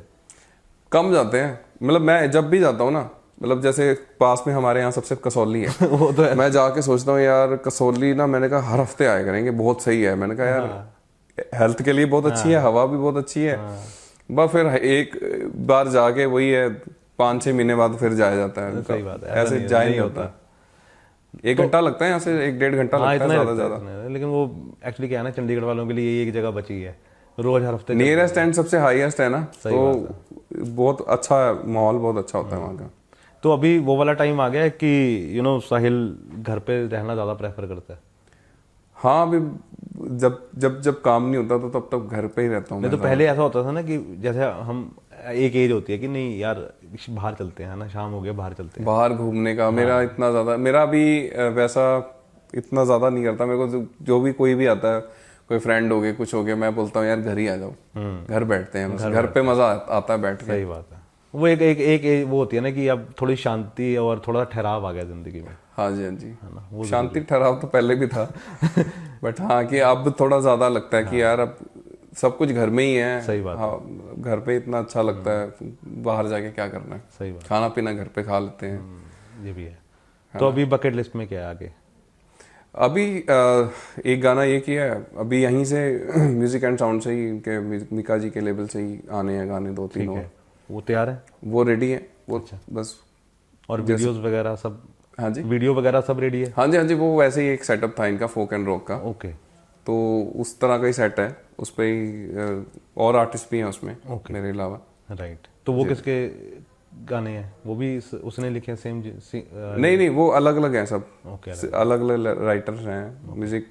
[SPEAKER 1] कम जाते हैं, मतलब मैं जब भी जाता हूँ ना, मतलब जैसे पास में हमारे यहाँ सबसे कसौली है।
[SPEAKER 2] वो तो है।
[SPEAKER 1] मैं जाके सोचता हूँ यार कसौली ना, मैंने कहा हर हफ्ते आया करेंगे, बहुत सही है। मैंने कहा यार हेल्थ के लिए बहुत अच्छी है, हवा भी बहुत अच्छी है। बस फिर एक बार जाके वही है, 5-6 महीने बाद फिर जाया जाता है।
[SPEAKER 2] सही बात है,
[SPEAKER 1] ऐसे जाए नहीं होता। 1 घंटा लगता है यहाँ से, 1-1.5 घंटा लगता है ज्यादा।
[SPEAKER 2] लेकिन वो एक्चुअली क्या है ना, चंडीगढ़ वालों के लिए एक जगह बची है, रोज हर हफ्ते।
[SPEAKER 1] नियरेस्ट एंड सबसे हाईएस्ट है ना, तो बहुत अच्छा माहौल, बहुत अच्छा होता है वहाँ का।
[SPEAKER 2] तो अभी वो वाला टाइम आ गया है कि साहिल घर पे रहना ज्यादा प्रेफर करता है?
[SPEAKER 1] हाँ, अभी जब काम नहीं होता तो तब घर पे ही रहता हूँ।
[SPEAKER 2] नहीं तो पहले ऐसा होता था ना कि जैसे हम एक एज होती है कि नहीं यार बाहर चलते हैं ना, शाम हो गया बाहर चलते हैं,
[SPEAKER 1] बाहर घूमने का। मेरा इतना ज्यादा, मेरा भी वैसा इतना ज्यादा नहीं करता। मेरे को जो भी कोई भी आता है, कोई फ्रेंड हो गए, कुछ हो गया, मैं बोलता हूँ यार घर ही आ जाओ, घर बैठते हैं, घर पे मजा आता है बैठ के।
[SPEAKER 2] सही बात है। वो एक वो होती है ना कि अब थोड़ी शांति और थोड़ा ठहराव आ गया जिंदगी में।
[SPEAKER 1] हाँ जी, हाँ जी, शांति ठहराव तो पहले भी था। बट हाँ, कि अब थोड़ा ज्यादा लगता है कि यार अब सब कुछ घर में ही है।
[SPEAKER 2] सही बात।
[SPEAKER 1] हाँ, घर पे इतना अच्छा लगता है, बाहर जाके क्या करना है।
[SPEAKER 2] सही बात।
[SPEAKER 1] खाना पीना घर पे खा लेते हैं।
[SPEAKER 2] ये भी है। तो अभी बकेट लिस्ट में क्या है आगे?
[SPEAKER 1] अभी एक गाना ये किया है, अभी यहीं से म्यूजिक एंड साउंड से ही, इनके मिका जी के लेवल से ही आने हैं गाने 2-3 और।
[SPEAKER 2] वो तैयार है? वो
[SPEAKER 1] रेडी है वो। अच्छा। बस।
[SPEAKER 2] और वीडियोस वगैरह सब?
[SPEAKER 1] हाँ जी,
[SPEAKER 2] वीडियो वगैरह सब रेडी है?
[SPEAKER 1] हाँ जी, हाँ जी, वो वैसे ही एक सेटअप था इनका फोक एंड रॉक का।
[SPEAKER 2] ओके।
[SPEAKER 1] तो उस तरह का ही सेट है, उस पे ही और आर्टिस्ट भी हैं उसमें मेरे अलावा।
[SPEAKER 2] राइट। तो वो किसके गाने हैं? वो भी उसने लिखे सेम?
[SPEAKER 1] नहीं, वो अलग अलग हैं सब। अलग अलग राइटर्स हैं, म्यूजिक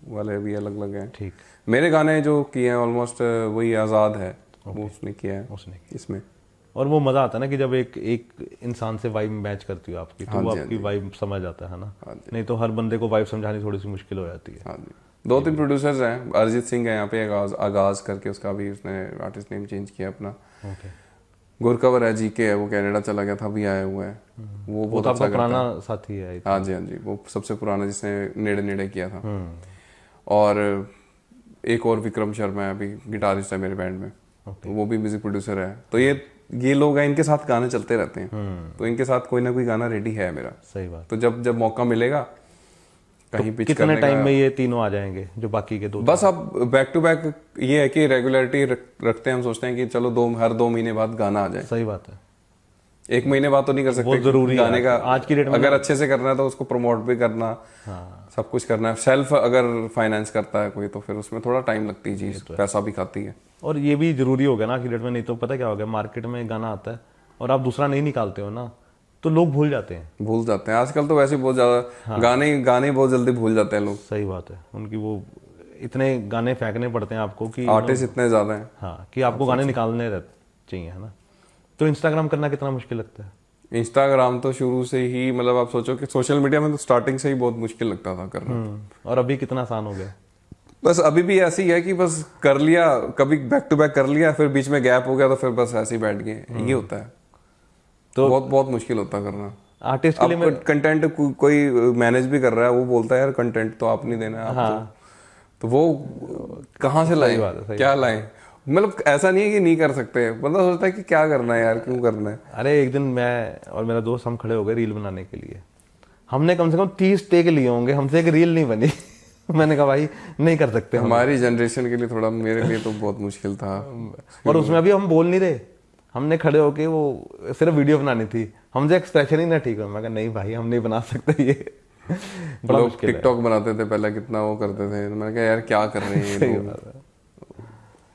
[SPEAKER 1] वाले भी अलग अलग हैं।
[SPEAKER 2] ठीक।
[SPEAKER 1] मेरे गाने जो किए हैं ऑलमोस्ट वही आज़ाद है, वो उसने किया है
[SPEAKER 2] उसने
[SPEAKER 1] इसमें।
[SPEAKER 2] और वो मज़ा आता है ना कि जब एक इंसान से वाइब मैच करती हो आपकी, तो वो आपकी वाइब समझ आता है ना। नहीं तो हर बंदे को वाइब समझानी थोड़ी सी मुश्किल हो जाती है।
[SPEAKER 1] हाँ जी। 2-3 प्रोड्यूसर्स हैं, अरिजीत सिंह है यहाँ पे, आगाज करके, उसका भी उसने आर्टिस्ट नेम चेंज किया अपना।
[SPEAKER 2] ओके।
[SPEAKER 1] गुरकवर है, जीके है, वो कनाडा चला गया था, अभी आया हुआ है। वो बहुत अच्छा
[SPEAKER 2] पुराना साथी है।
[SPEAKER 1] हाँ जी, हाँ जी, वो सबसे पुराना जिसने नेड़े नेड़े किया था। और एक और विक्रम शर्मा है, अभी गिटारिस्ट है मेरे बैंड में, तो वो भी म्यूजिक प्रोड्यूसर है। तो ये लोग हैं, इनके साथ गाने चलते रहते हैं, तो इनके साथ कोई ना कोई गाना रेडी है मेरा।
[SPEAKER 2] सही बात।
[SPEAKER 1] तो जब मौका मिलेगा कहीं पिच
[SPEAKER 2] कितने
[SPEAKER 1] करने
[SPEAKER 2] टाइम में ये तीनों आ जाएंगे जो बाकी के 2?
[SPEAKER 1] बस अब बैक टू बैक ये है कि रेगुलरिटी रखते हैं, हम सोचते हैं कि चलो हर 2 महीने बाद गाना आ जाए।
[SPEAKER 2] सही बात है।
[SPEAKER 1] 1 महीने बाद तो नहीं कर सकते,
[SPEAKER 2] बहुत जरूरी
[SPEAKER 1] गाने का
[SPEAKER 2] आज की डेट में।
[SPEAKER 1] अगर अच्छे से करना है तो उसको प्रमोट भी करना, सब कुछ करना है। सेल्फ अगर फाइनेंस करता है कोई तो फिर उसमें थोड़ा टाइम लगती है, चीज पैसा भी खाती है।
[SPEAKER 2] और ये भी जरूरी हो गया ना आज की डेट में, नहीं तो पता क्या हो गया, मार्केट में गाना आता है और आप दूसरा नहीं निकालते हो ना, तो लोग भूल जाते हैं।
[SPEAKER 1] आजकल तो वैसे बहुत ज्यादा गाने बहुत जल्दी भूल जाते हैं लोग।
[SPEAKER 2] सही बात है। उनकी वो इतने गाने फेंकने पड़ते हैं आपको कि
[SPEAKER 1] आर्टिस्ट इतने ज्यादा हैं,
[SPEAKER 2] हाँ, कि आपको गाने निकालने चाहिए, है ना। तो इंस्टाग्राम करना कितना मुश्किल लगता है?
[SPEAKER 1] इंस्टाग्राम तो शुरू से ही, मतलब आप सोचो कि सोशल मीडिया में तो स्टार्टिंग से ही बहुत मुश्किल लगता था करना।
[SPEAKER 2] और अभी कितना आसान हो गया।
[SPEAKER 1] बस अभी भी ऐसी है कि बस कर लिया, कभी बैक टू बैक कर लिया, फिर बीच में गैप हो गया तो फिर बस ऐसे ही बैठ गए, ये होता है। तो बहुत मुश्किल होता है करना।
[SPEAKER 2] आर्टिस्ट के लिए
[SPEAKER 1] कंटेंट कोई मैनेज भी कर रहा है, वो बोलता है यार कंटेंट तो आप नहीं देना है, आप तो वो कहाँ से लाए, क्या लाए? मतलब ऐसा नहीं है कि नहीं कर सकते, बंदा सोचता है कि क्या करना है यार, क्यों करना है।
[SPEAKER 2] अरे एक दिन मैं और मेरा दोस्त हम खड़े हो गए रील बनाने के लिए, हमने कम से कम 30 टेक लिए होंगे, हमसे एक रील नहीं बनी। मैंने कहा भाई नहीं कर सकते।
[SPEAKER 1] हमारी जनरेशन के लिए थोड़ा, मेरे लिए तो बहुत मुश्किल था।
[SPEAKER 2] और उसमें अभी हम बोल नहीं रहे, हमने खड़े होके वो सिर्फ वीडियो बनानी थी, हमसे एक्सप्रेशन ही ना ठीक हो। मैं कहा नहीं भाई हम नहीं बना सकते ये। बड़ा
[SPEAKER 1] लोग टिकटॉक बनाते थे पहले, कितना वो करते थे, मैंने कहा यार क्या कर रहे हैं ये लोग।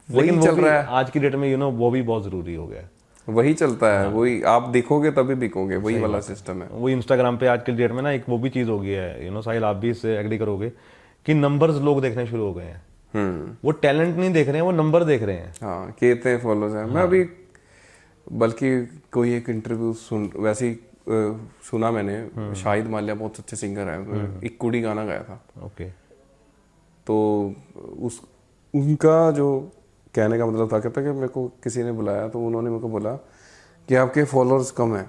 [SPEAKER 2] लेकिन चल रहा है आज की डेट में, वो भी बहुत जरूरी हो गया है।
[SPEAKER 1] वही चलता है, वही आप देखोगे तभी बिकोगे, वही वाला सिस्टम है।
[SPEAKER 2] वो इंस्टाग्राम पे आज की डेट में ना एक वो भी चीज हो गई है, साहिल आप भी इससे एग्री करोगे कि नंबर्स लोग देखने शुरू हो गए हैं। वो टैलेंट नहीं देख रहे हैं, वो नंबर देख रहे हैं।
[SPEAKER 1] हाँ, कितने फॉलोअर्स हैं। मैं अभी बल्कि कोई एक इंटरव्यू वैसे ही सुना मैंने, शाहिद माल्या बहुत अच्छे सिंगर है, एक कुड़ी गाना गाया था।
[SPEAKER 2] ओके।
[SPEAKER 1] तो उनका जो कहने का मतलब था, कहता कि मेरे को किसी ने बुलाया तो उन्होंने मेरे को बोला कि आपके फॉलोअर्स कम हैं,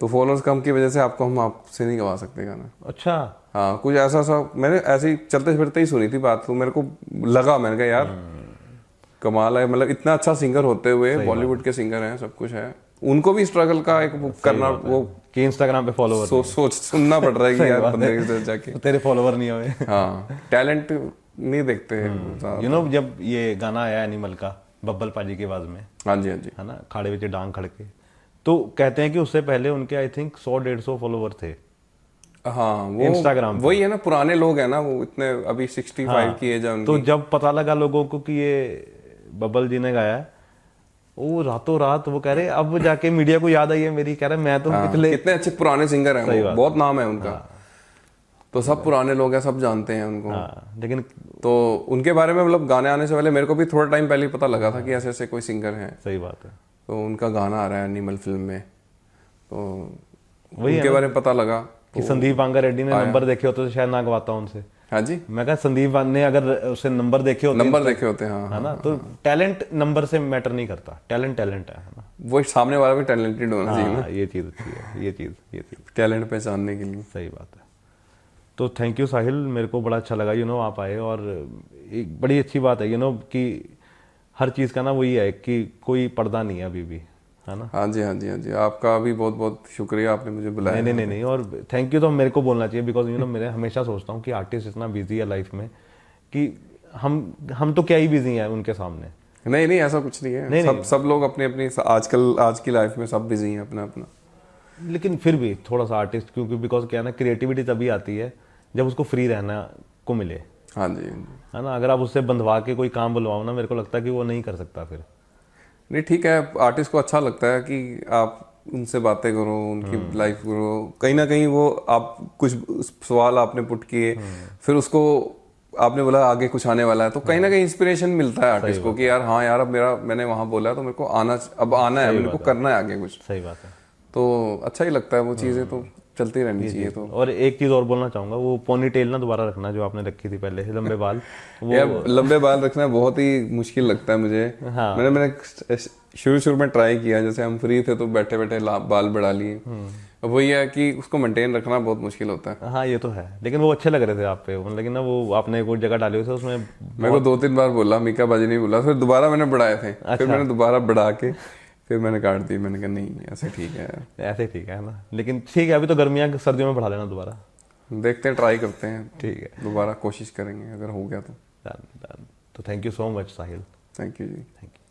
[SPEAKER 1] तो फॉलोअर्स कम की वजह से हम आपसे नहीं गवा सकते गाना।
[SPEAKER 2] अच्छा।
[SPEAKER 1] हाँ, कुछ ऐसा मैंने ऐसे ही चलते फिरते ही सुनी थी बात, तो मेरे को लगा, मैंने कहा यार कमाल है, मतलब इतना अच्छा सिंगर होते हुए, बॉलीवुड के सिंगर हैं, सब कुछ है, उनको भी स्ट्रगल का एक करना, वो कि
[SPEAKER 2] इंस्टाग्राम पे फॉलोवर
[SPEAKER 1] सोच सुनना पड़ रहा है कि यार बंदे के जाके
[SPEAKER 2] तेरे फॉलोवर नहीं हुए।
[SPEAKER 1] हाँ, टैलेंट नहीं देखते हैं।
[SPEAKER 2] जब ये गाना आया एनिमल का बब्बल पाजी की आवाज में,
[SPEAKER 1] हाँ जी, हाँ जी,
[SPEAKER 2] है ना, खाड़े विच डांग खड़के, तो कहते हैं कि उससे पहले उनके आई थिंक 100-150 फॉलोवर थे।
[SPEAKER 1] हाँ, वो
[SPEAKER 2] इंस्टाग्राम
[SPEAKER 1] वही है ना, पुराने लोग हैं ना वो, इतने अभी 65 की एज है उनकी।
[SPEAKER 2] तो जब पता लगा लोगों को कि ये बब्बल जी ने गाया है, वो रातों रात वो कह रहे, अब जाके मीडिया को याद आई है मेरी, कह रहे मैं तो
[SPEAKER 1] कितने अच्छे पुराने सिंगर हैं, बहुत नाम है उनका। तो सब पुराने लोग हैं, सब जानते हैं उनको।
[SPEAKER 2] लेकिन
[SPEAKER 1] तो उनके बारे में मतलब गाने आने से पहले मेरे को भी थोड़ा टाइम पहले पता लगा था कि ऐसे ऐसे कोई सिंगर हैं।
[SPEAKER 2] सही बात है।
[SPEAKER 1] तो उनका गाना आ रहा है एनिमल फिल्म में, तो उनके बारे में पता लगा
[SPEAKER 2] कि संदीप बांगा रेड्डी ने नंबर देखे होते तो शायद ना गवाता उनसे।
[SPEAKER 1] हाँ जी,
[SPEAKER 2] मैं कहा संदीप ने अगर उसे नंबर देखे होते
[SPEAKER 1] हाँ,
[SPEAKER 2] है ना, तो टैलेंट नंबर से मैटर नहीं करता, टैलेंट है ना,
[SPEAKER 1] वो सामने वाला भी टैलेंटेड होना चाहिए ना।
[SPEAKER 2] ये चीज अच्छी है, ये चीज
[SPEAKER 1] टैलेंट पहचानने के लिए।
[SPEAKER 2] सही बात है। तो थैंक यू साहिल, मेरे को बड़ा अच्छा लगा आप आए, और एक बड़ी अच्छी बात है कि हर चीज़ का ना वही है कि कोई पर्दा नहीं है अभी भी, है ना।
[SPEAKER 1] हाँ जी, हाँ जी, हाँ जी, आपका भी बहुत बहुत शुक्रिया, आपने मुझे बुलाया।
[SPEAKER 2] नहीं, और थैंक यू तो मेरे को बोलना चाहिए, बिकॉज मैं हमेशा सोचता हूँ कि आर्टिस्ट इतना बिजी है लाइफ में कि हम तो क्या ही बिजी हैं उनके सामने।
[SPEAKER 1] नहीं, ऐसा कुछ नहीं है। नहीं, सब लोग अपनी अपनी आज की लाइफ में सब बिजी हैं अपना अपना।
[SPEAKER 2] लेकिन फिर भी थोड़ा सा आर्टिस्ट, क्योंकि बिकॉज क्या है ना, क्रिएटिविटी तभी आती है जब उसको फ्री रहना को मिले।
[SPEAKER 1] हाँ जी,
[SPEAKER 2] है ना, अगर आप उससे बंधवा के कोई काम बुलवाओ ना, मेरे को लगता है कि वो नहीं कर सकता फिर।
[SPEAKER 1] नहीं, ठीक है, आर्टिस्ट को अच्छा लगता है कि आप उनसे बातें करो, उनकी लाइफ करो, कहीं ना कहीं वो आप कुछ सवाल आपने पुट किए, फिर उसको आपने बोला आगे कुछ आने वाला है, तो कहीं ना कहीं इंस्पिरेशन मिलता है आर्टिस्ट को कि यार हाँ यार अब मैंने वहां बोला तो मेरे को अब आना है, मेरे को करना है आगे कुछ।
[SPEAKER 2] सही बात है।
[SPEAKER 1] तो अच्छा ही लगता है वो चीजें, तो चलती रहनी चाहिए। तो
[SPEAKER 2] और एक चीज और बोलना चाहूंगा, वो पोनी टेल ना दोबारा रखना जो आपने रखी थी पहले, लंबे बाल। वो
[SPEAKER 1] यार लंबे बाल रखना बहुत ही मुश्किल लगता है मुझे।
[SPEAKER 2] हाँ।
[SPEAKER 1] मैंने शुरू में ट्राई किया, जैसे हम फ्री थे तो बैठे बैठे बाल बढ़ा लिए। अब वही है कि उसको मेंटेन रखना बहुत मुश्किल होता है।
[SPEAKER 2] हाँ ये तो है, लेकिन वो अच्छे लग रहे थे आप पे, लेकिन ना वो आपने एक और जगह डाले हुए थे उसमें।
[SPEAKER 1] मेरे को 2-3 बार बोला, मीका बाजी नहीं बोला, फिर दोबारा मैंने बढ़ाए थे। फिर मैंने दोबारा बढ़ा के फिर मैंने काट दी। मैंने कहा नहीं ऐसे ठीक है,
[SPEAKER 2] ऐसे ठीक है ना। लेकिन ठीक है, अभी तो गर्मियाँ सर्दियों में बढ़ा लेना दोबारा।
[SPEAKER 1] देखते हैं, ट्राई करते हैं।
[SPEAKER 2] ठीक है,
[SPEAKER 1] दोबारा कोशिश करेंगे अगर हो गया तो।
[SPEAKER 2] तो thank you so much Sahil.
[SPEAKER 1] Thank you जी।
[SPEAKER 2] Thank you.